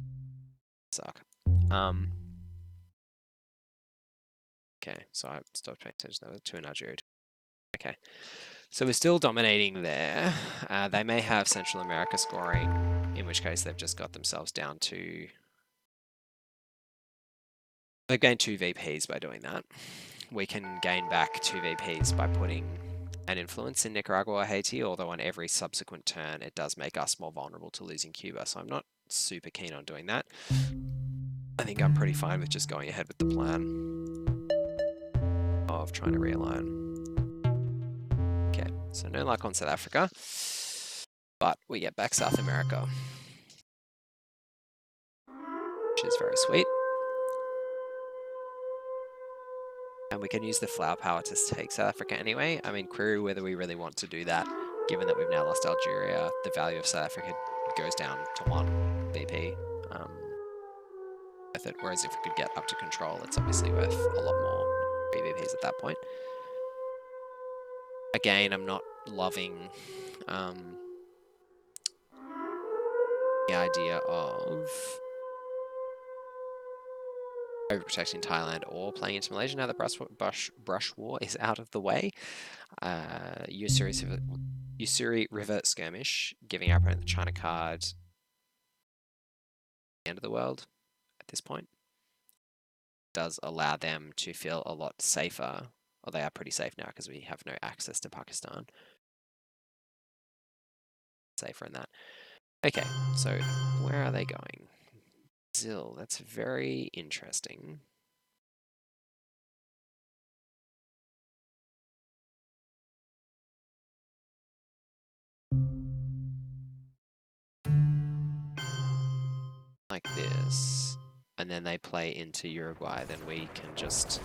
suck. Okay, so I stopped paying attention. That was 2 in Nigeria. Okay, so we're still dominating there. They may have Central America scoring, in which case they've just got themselves down to... They've gained 2 VPs by doing that. We can gain back 2 VPs by putting an influence in Nicaragua or Haiti, although on every subsequent turn it does make us more vulnerable to losing Cuba, so I'm not super keen on doing that. I think I'm pretty fine with just going ahead with the plan of trying to realign. Okay, so no luck on South Africa, but we get back South America, which is very sweet. And we can use the flower power to take South Africa anyway. I mean, query whether we really want to do that, given that we've now lost Algeria. The value of South Africa goes down to 1 VP. Worth it. Whereas if we could get up to control, it's obviously worth a lot more 3 VPs at that point. Again, I'm not loving the idea of overprotecting Thailand or playing into Malaysia now that brush war is out of the way. Usuri River Skirmish, giving our opponent the China card at the end of the world at this point, does allow them to feel a lot safer. Well, they are pretty safe now because we have no access to Pakistan. Safer in that. Okay, so where are they going? Brazil, that's very interesting. like this, and then they play into Uruguay, then we can just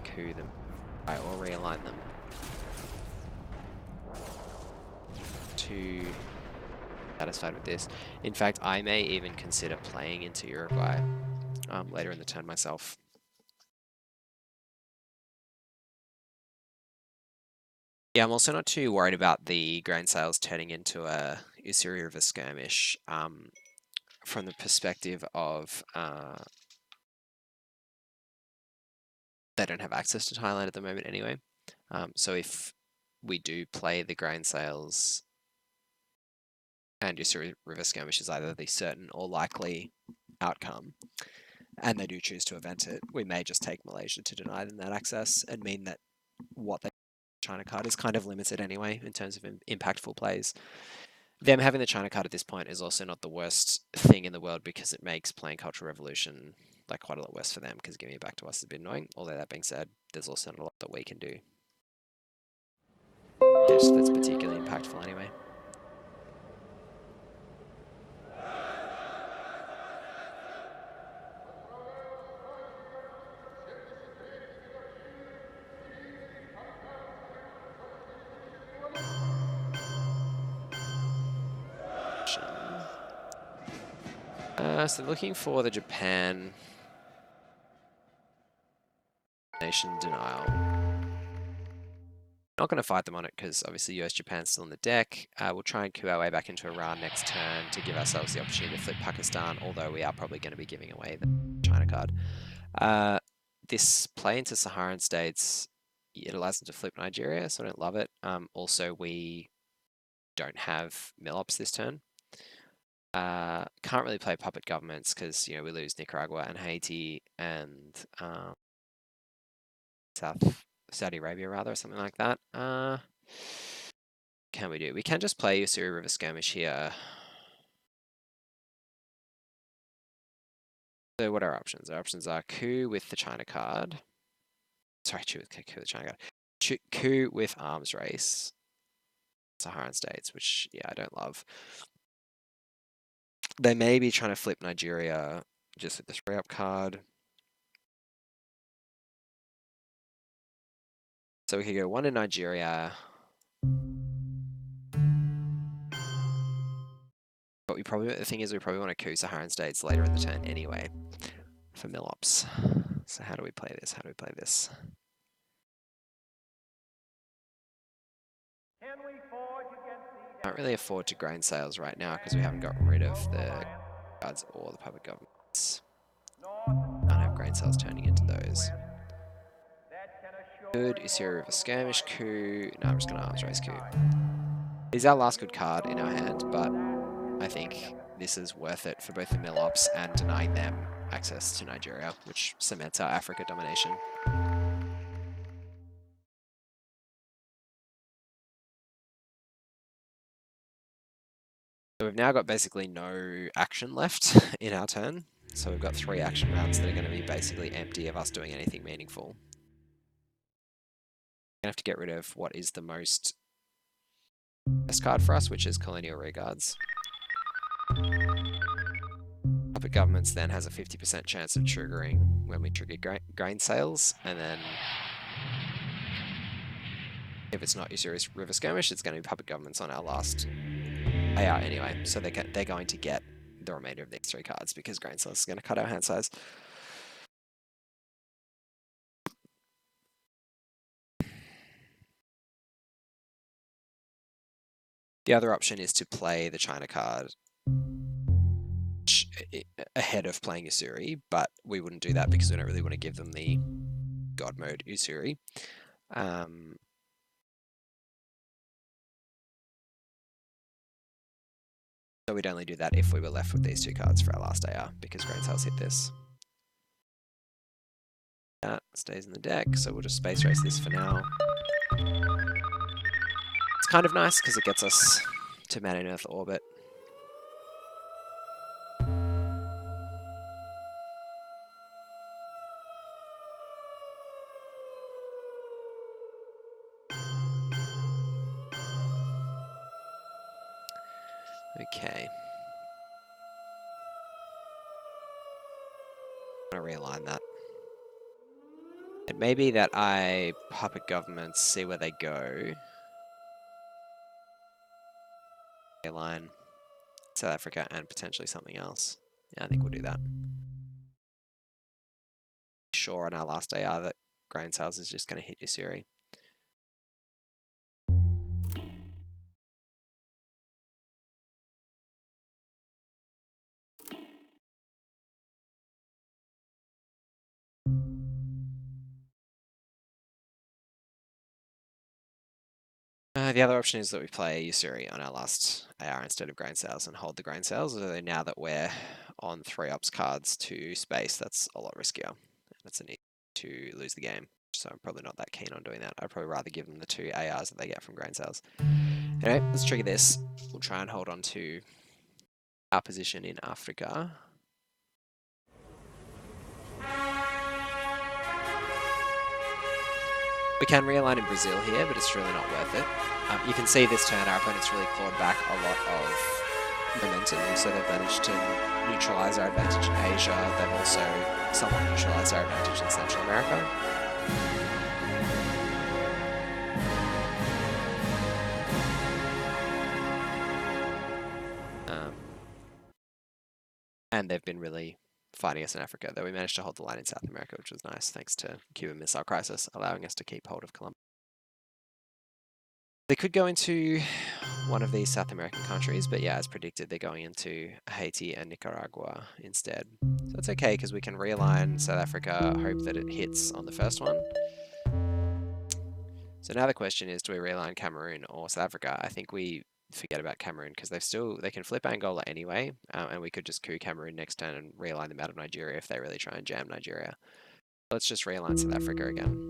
coup them or realign them to satisfied with this. In fact, I may even consider playing into Uruguay later in the turn myself. Yeah, I'm also not too worried about the grain sales turning into a Usuri River skirmish from the perspective of they don't have access to Thailand at the moment anyway. So if we do play the grain sales and Usuri River skirmish is either the certain or likely outcome, and they do choose to event it, we may just take Malaysia to deny them that access and mean that what they China card is kind of limited anyway in terms of impactful plays. Them having the China card at this point is also not the worst thing in the world because it makes playing Cultural Revolution like quite a lot worse for them because giving it back to us has been annoying. Although that being said, there's also not a lot that we can do. That's particularly impactful anyway. So looking for the Japan nation denial. Not going to fight them on it because obviously US Japan's still in the deck. We'll try and coup our way back into Iran next turn to give ourselves the opportunity to flip Pakistan, although we are probably going to be giving away the China card. This play into Saharan states, it allows them to flip Nigeria, so I don't love it. Also, we don't have Millops this turn. Can't really play puppet governments because we lose Nicaragua and Haiti and Saudi Arabia rather, or something like that. Can we do? We can just play Usuri River Skirmish here. So what are our options? Our options are coup with the China card. Sorry, coup with the China card. Coup with arms race. Saharan states, which, yeah, I don't love. They may be trying to flip Nigeria just with this re-up card. So we could go one in Nigeria. But the thing is, we probably want to coup Saharan states later in the turn anyway for Millops. So how do we play this? How do we play this? Can't really afford to grain sales right now because we haven't gotten rid of the cards or the public governments. Can't have grain sales turning into those. Good Usuri River Skirmish coup. No, I'm just going to arms race coup. It's our last good card in our hand, but I think this is worth it for both the Millops and denying them access to Nigeria, which cements our Africa domination. So we've now got basically no action left in our turn. So we've got 3 action rounds that are going to be basically empty of us doing anything meaningful. We're going to have to get rid of what is the most best card for us, which is Colonial Rearguards. Puppet Governments then has a 50% chance of triggering when we trigger grain sales, and then if it's not Usuri's River Skirmish, it's going to be Puppet Governments on our last AR anyway, so they're going to get the remainder of these 3 cards because grain sales is going to cut our hand size. The other option is to play the China card ahead of playing Usuri, but we wouldn't do that because we don't really want to give them the God mode Usuri. So we'd only do that if we were left with these 2 cards for our last AR because grain sales hit this. That stays in the deck, so we'll just space race this for now. It's kind of nice because it gets us to Man in Earth orbit. Okay. realign that. It may be that I puppet governments, see where they go. Align South Africa and potentially something else. Yeah, I think we'll do that. Sure, on our last AR that grain sales is just going to hit Usuri. The other option is that we play Usuri on our last AR instead of grain sales and hold the grain sales. Although now that we're on 3 ops cards to space, that's a lot riskier. That's a need to lose the game. So I'm probably not that keen on doing that. I'd probably rather give them the 2 ARs that they get from grain sales. Anyway, let's trigger this. We'll try and hold on to our position in Africa. We can realign in Brazil here, but it's really not worth it. You can see this turn, our opponent's really clawed back a lot of momentum, so they've managed to neutralize our advantage in Asia. They've also somewhat neutralized our advantage in Central America. And they've been really fighting us in Africa, though we managed to hold the line in South America, which was nice, thanks to Cuban Missile Crisis, allowing us to keep hold of Colombia. They could go into one of these South American countries, but yeah, as predicted, they're going into Haiti and Nicaragua instead. So it's okay, because we can realign South Africa, hope that it hits on the first one. So now the question is, do we realign Cameroon or South Africa? I think we forget about Cameroon, because they can flip Angola anyway, and we could just coup Cameroon next turn and realign them out of Nigeria if they really try and jam Nigeria. Let's just realign South Africa again.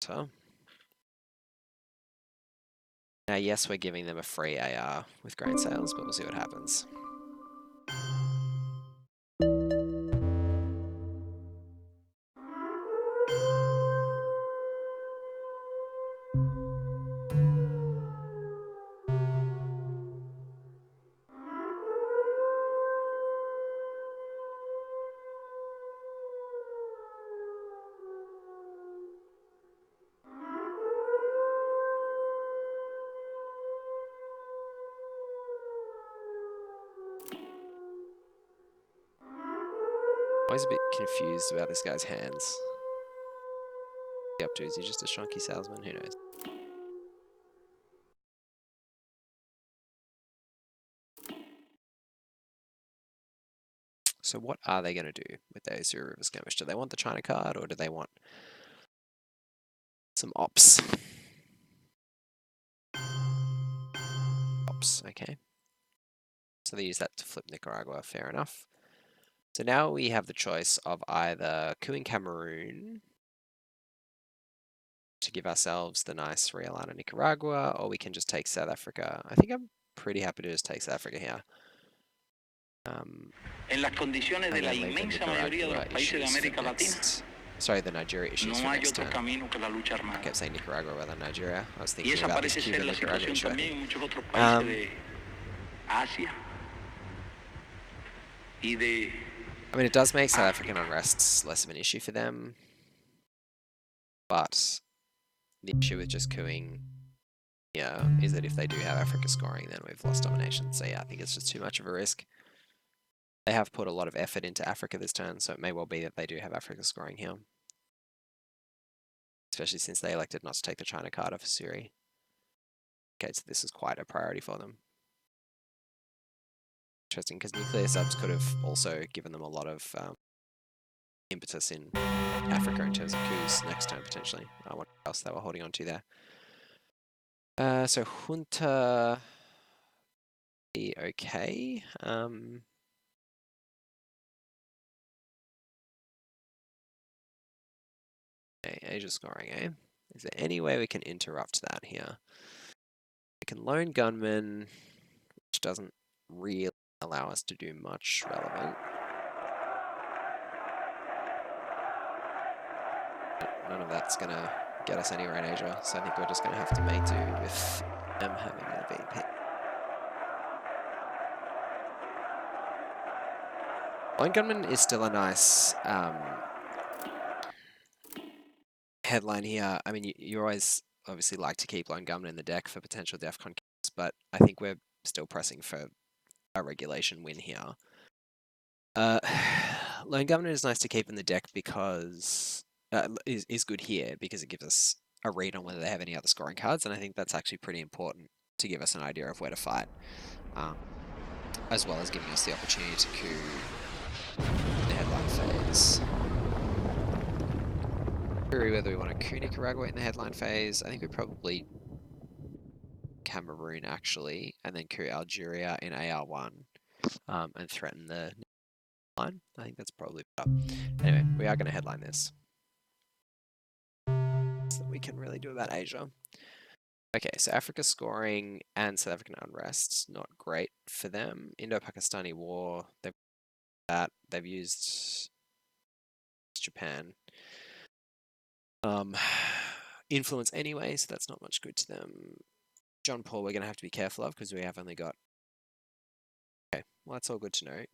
So now, yes, we're giving them a free AR with grain sales, but we'll see what happens. Always a bit confused about this guy's hands. Up to, is he just a shonky salesman? Who knows? So what are they going to do with their Usuri River Skirmish? Do they want the China card, or do they want some ops? Ops, okay. So they use that to flip Nicaragua, fair enough. So now we have the choice of either coups Cameroon to give ourselves the nice realign of Nicaragua, or we can just take South Africa. I think I'm pretty happy to just take South Africa here. En las condiciones de la inmensa mayoría de los países de América Latina, sorry, the Nigeria issues no for hay next otro turn. camino que la lucha I armada. kept saying Nicaragua rather than Nigeria. I was Y thinking esa about this parece ser Cuban la Nicaragua situación issue. también en muchos otros países de Asia y de. I mean, it does make South African unrests less of an issue for them, but the issue with just coups here is that if they do have Africa scoring, then we've lost domination. So yeah, I think it's just too much of a risk. They have put a lot of effort into Africa this turn, so it may well be that they do have Africa scoring here. Especially since they elected not to take the China card off Usuri. Okay, so this is quite a priority for them. Interesting, because nuclear subs could have also given them a lot of impetus in Africa in terms of coups next turn, potentially. What else they were holding on to there. So Junta... okay. Asia scoring, eh? Is there any way we can interrupt that here? We can loan gunmen, which doesn't really allow us to do much relevant. None of that's going to get us anywhere in Asia, so I think we're just going to have to make do with them having a VP. Lone Gunman is still a nice headline here. I mean, you always obviously like to keep Lone Gunman in the deck for potential DEFCON kills, but I think we're still pressing for a regulation win here. Lone Gunman is nice to keep in the deck because is good here because it gives us a read on whether they have any other scoring cards, and I think that's actually pretty important to give us an idea of where to fight, as well as giving us the opportunity to coup the headline phase. Whether we want to coup Nicaragua in the headline phase, I think we probably Cameroon actually, and then coup Algeria in AR1, and threaten the line. I think that's probably better. Anyway, we are going to headline this. So that we can really do about Asia. Okay, so Africa scoring and South African unrest, not great for them. Indo-Pakistani war, they've used Japan. Influence anyway, so that's not much good to them. John Paul, we're going to have to be careful of because we have only got. Okay, well that's all good to know.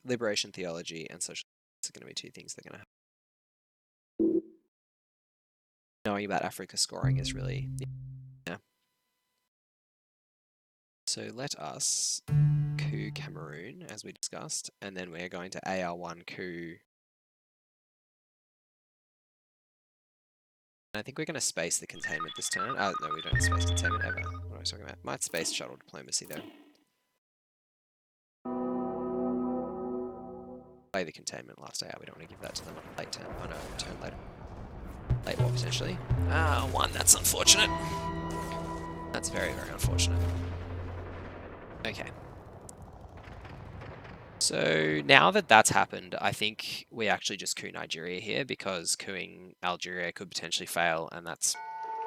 Liberation theology and social are going to be two things they're going to have. Knowing about Africa scoring is really. Yeah. So let us coup Cameroon, as we discussed, and then we're going to AR1 coup. I think we're going to space the containment this turn. Oh, no, we don't space containment ever. What am I talking about? Might space shuttle diplomacy, though. Play the containment last AR. We don't want to give that to them on late turn. Oh, no, turn later. Late war, potentially. One, that's unfortunate. That's very, very unfortunate. Okay. So now that that's happened, I think we actually just coup Nigeria here because coupping Algeria could potentially fail, and that's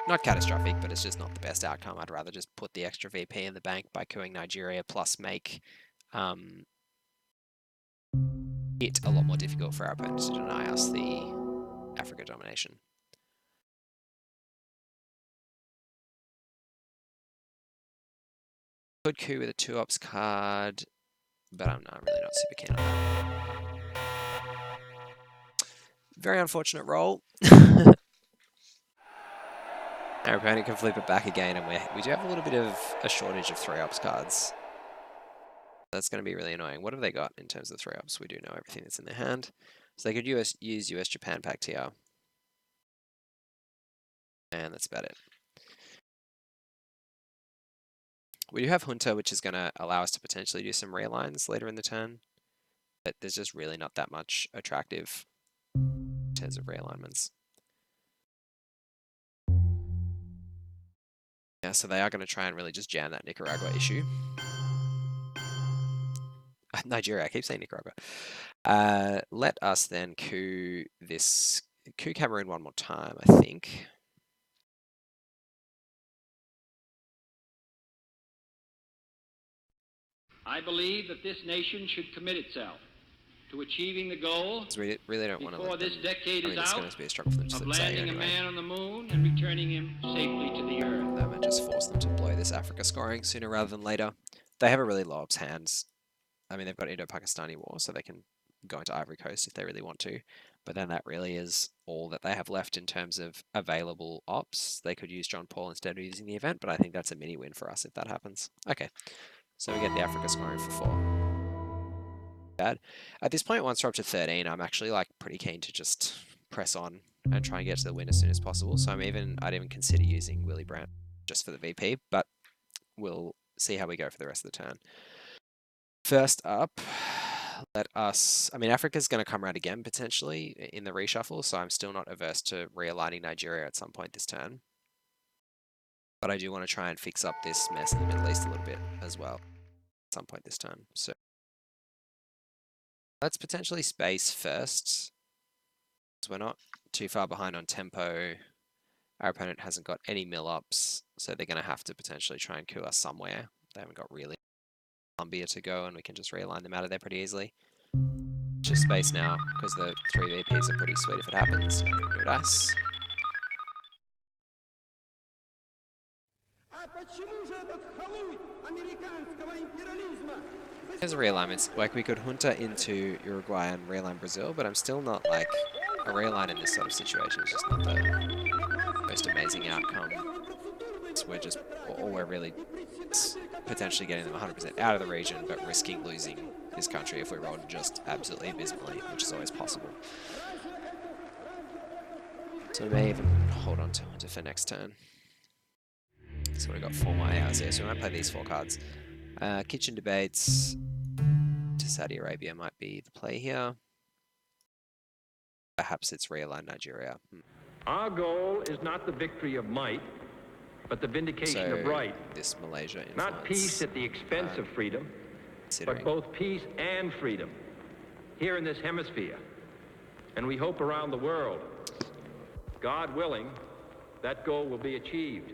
not catastrophic, but it's just not the best outcome. I'd rather just put the extra VP in the bank by coupping Nigeria, plus make it a lot more difficult for our opponents to deny us the Africa domination. Could coup with a 2-ops card, but I'm really not super keen on that. Very unfortunate roll. Our opponent can flip it back again, and we do have a little bit of a shortage of 3-ops cards. That's going to be really annoying. What have they got in terms of 3-ops? We do know everything that's in their hand. So they could use US-Japan Pact here. And that's about it. We do have Junta, which is going to allow us to potentially do some realigns later in the turn. But there's just really not that much attractive in terms of realignments. Yeah, so they are going to try and really just jam that Nicaragua issue. Nigeria, I keep saying Nicaragua. Let us then coup Cameroon one more time, I think. I believe that this nation should commit itself to achieving the goal We really don't want to before let them, this decade I mean, is it's out going to be a struggle for them to of flip Zaire landing a anyway. man on the moon and returning him safely to the earth. Them and just force them to blow this Africa scoring sooner rather than later. They have a really low ops hands. I mean, they've got Indo-Pakistani war, so they can go into Ivory Coast if they really want to. But then that really is all that they have left in terms of available ops. They could use John Paul instead of using the event, but I think that's a mini win for us if that happens. Okay, so we get the Africa scoring for 4. Bad. At this point, once we're up to 13, I'm actually like pretty keen to just press on and try and get to the win as soon as possible. So I'd even consider using Willy Brandt just for the VP, but we'll see how we go for the rest of the turn. First up, I mean, Africa's going to come around again potentially in the reshuffle, so I'm still not averse to realigning Nigeria at some point this turn. But I do want to try and fix up this mess in the Middle East a little bit as well at some point this turn. So let's potentially space first. We're not too far behind on tempo. Our opponent hasn't got any mill ups, so they're going to have to potentially try and coup us somewhere. They haven't got really Colombia to go, and we can just realign them out of there pretty easily. Just space now, because the 3 VPs are pretty sweet if it happens. No need to do dice. There's realignments. Like, we could junta into Uruguay and realign Brazil, but I'm still not, like, a realign in this sort of situation is just not the most amazing outcome. So we're just, or we're really potentially getting them 100% out of the region, but risking losing this country if we rolled just absolutely abysmally, which is always possible. So we may even hold on to junta for next turn. So we've got 4 more ARs here, so we might play these 4 cards. Kitchen debates to Saudi Arabia might be the play here. Perhaps it's realign Nigeria. Our goal is not the victory of might, but the vindication of right. This Malaysia influence. Not peace at the expense of freedom, but both peace and freedom here in this hemisphere. And we hope around the world, God willing, that goal will be achieved.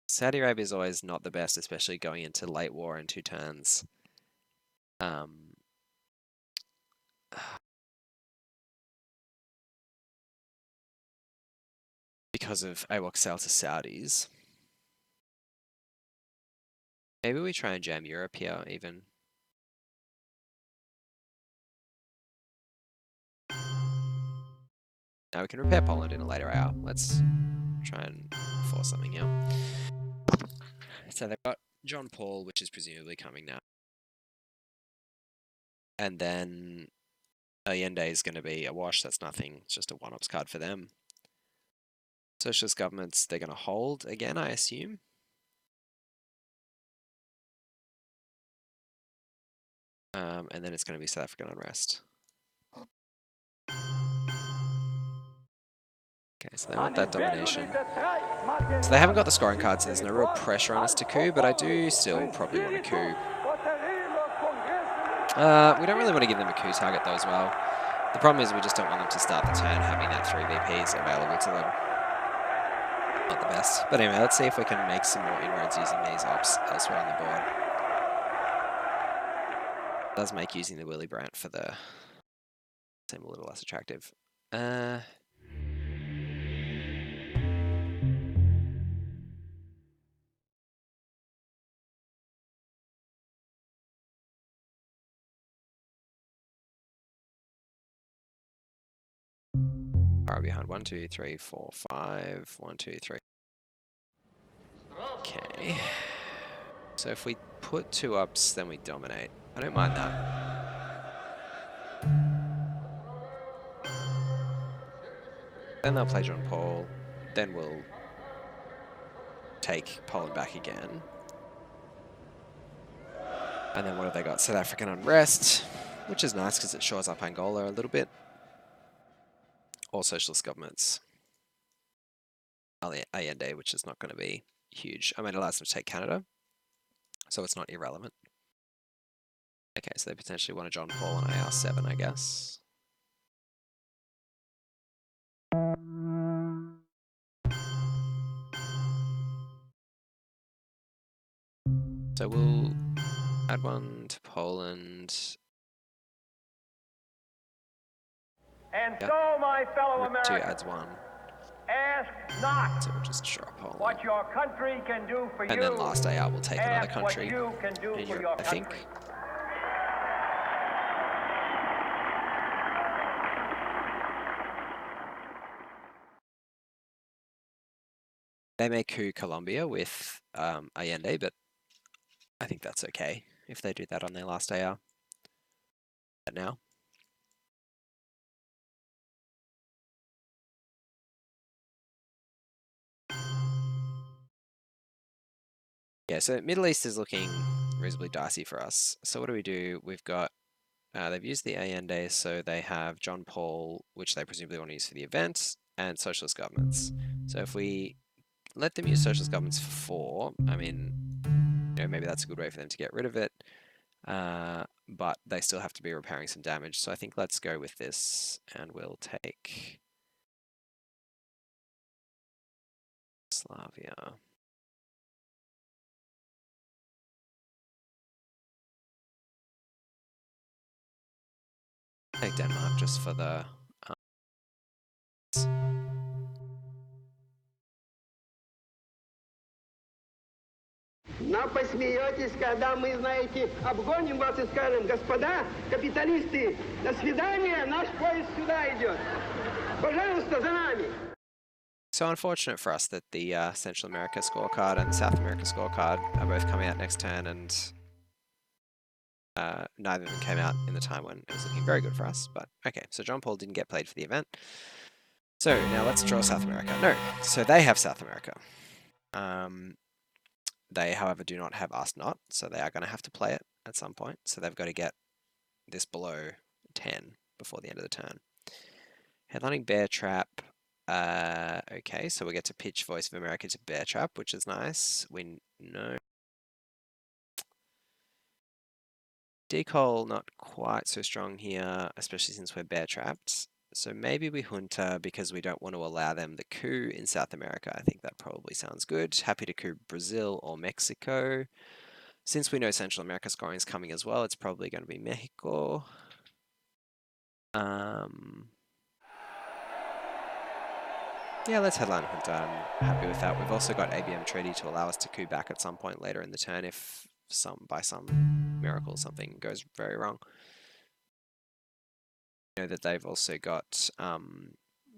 Saudi Arabia is always not the best, especially going into late war in 2 turns. Because of AWOC sale to Saudis. Maybe we try and jam Europe here, even. Now we can repair Poland in a later hour. Let's try and force something here. So they've got John Paul, which is presumably coming now. And then Allende is going to be a wash. That's nothing. It's just a one-ops card for them. Socialist governments, they're going to hold again, I assume. And then it's going to be South African unrest. Okay, so they want that domination. So they haven't got the scoring cards, so there's no real pressure on us to coup, but I do still probably want to coup. We don't really want to give them a coup target though as well. The problem is we just don't want them to start the turn having that 3 VPs available to them. Not the best. But anyway, let's see if we can make some more inroads using these ops elsewhere on the board. It does make using the Willy Brandt for the seem a little less attractive. Far behind 1, 2, 3, 4, 5. 1, 2, 3. Okay. So if we put 2 ups, then we dominate. I don't mind that. Then they'll play John Paul. Then we'll take Poland back again. And then what have they got? South African unrest, which is nice because it shores up Angola a little bit. Or socialist governments. Allende, which is not going to be huge. I mean, it allows them to take Canada, so it's not irrelevant. Okay, so they potentially want a John Paul on AR7, I guess. So we'll add 1 to Poland. And so, my fellow Rip 2 Americans, adds 1. ask not So we'll just drop Poland. what your country can do for you. And then last AR will take another ask country what you can do in for Europe, your I think. country. They may coup Colombia with Allende, but I think that's okay if they do that on their last AR. But now. Yeah, so Middle East is looking reasonably dicey for us. So what do we do? We've got, they've used the Allende, so they have John Paul, which they presumably want to use for the event, and socialist governments. So if we let them use socialist governments for 4, I mean, you know, maybe that's a good way for them to get rid of it. But they still have to be repairing some damage. So I think let's go with this, and we'll take Slavia. Take Denmark just for the Посмеетесь, когда мы, знаете, обгоним вас и скажем: господа капиталисты, до свидания, наш поезд сюда идет. Пожалуйста, за нами. So unfortunate for us that the Central America scorecard and South America scorecard are both coming out next turn, and neither of them came out in the time when it was looking very good for us. But okay, so John Paul didn't get played for the event. So now let's draw South America. No, so they have South America. They, however, do not have us not, so they are going to have to play it at some point. So they've got to get this below 10 before the end of the turn. Headlining Bear Trap. Okay, so we get to pitch Voice of America to Bear Trap, which is nice. We know. Decol not quite so strong here, especially since we're Bear Trapped. So maybe we Junta because we don't want to allow them the coup in South America. I think that probably sounds good. Happy to coup Brazil or Mexico. Since we know Central America scoring is coming as well, it's probably going to be Mexico. Yeah, let's headline Junta. I'm happy with that. We've also got ABM Treaty to allow us to coup back at some point later in the turn if by some miracle something goes very wrong. Know that they've also got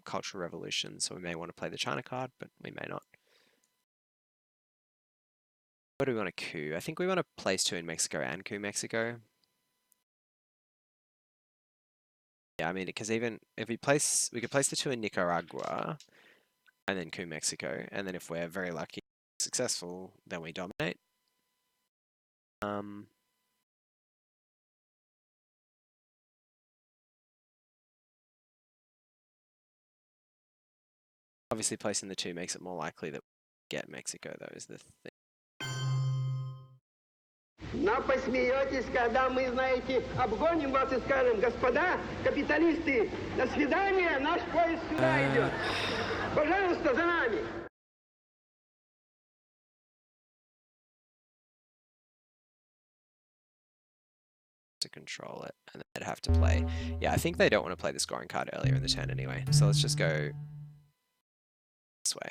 Cultural Revolution, so we may want to play the China card, but we may not. What do we want to coup? I think we want to place 2 in Mexico and coup Mexico. Yeah, I mean, because even if we could place the 2 in Nicaragua and then coup Mexico, and then if we're very lucky, successful, then we dominate. Obviously, placing the 2 makes it more likely that we get Mexico, though, is the thing. Посмеетесь, когда мы, знаете, обгоним вас и скажем: господа капиталисты, до свидания, наш поезд сюда идет. Пожалуйста, за нами. To control it, and they'd have to play. Yeah, I think they don't want to play the scoring card earlier in the turn anyway, so let's just go this way.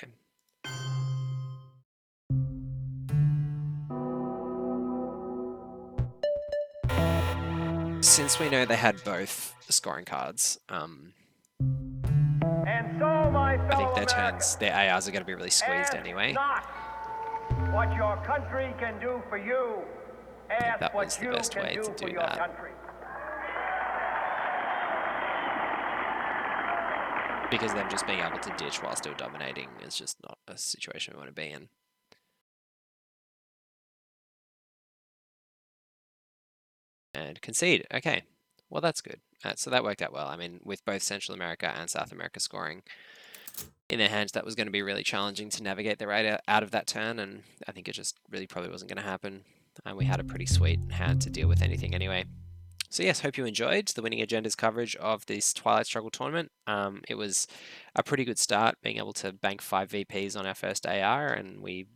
Since we know they had both the scoring cards, And so, my I fellow think their Americans, turns, their ARs are going to be really squeezed ask anyway. not what your country can do for you. Ask that what was the you best can way do to for do your that. country. Because them just being able to ditch while still dominating is just not a situation we want to be in. And concede. Okay, well that's good. So that worked out well. I mean, with both Central America and South America scoring in their hands, that was going to be really challenging to navigate their way out of that turn, and I think it just really probably wasn't going to happen. And we had a pretty sweet hand to deal with anything anyway. So yes, hope you enjoyed the Winning Agendas coverage of this Twilight Struggle tournament. It was a pretty good start, being able to bank 5 VPs on our first AR, and we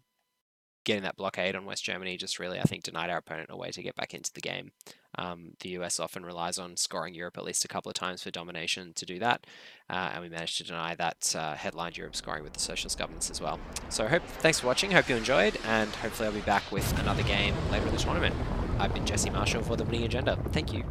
getting that blockade on West Germany just really, I think, denied our opponent a way to get back into the game. The US often relies on scoring Europe at least a couple of times for domination to do that, and we managed to deny that headlined Europe scoring with the socialist governments as well. So thanks for watching, hope you enjoyed, and hopefully I'll be back with another game later in the tournament. I've been Jesse Marshall for the Winning Agenda. Thank you.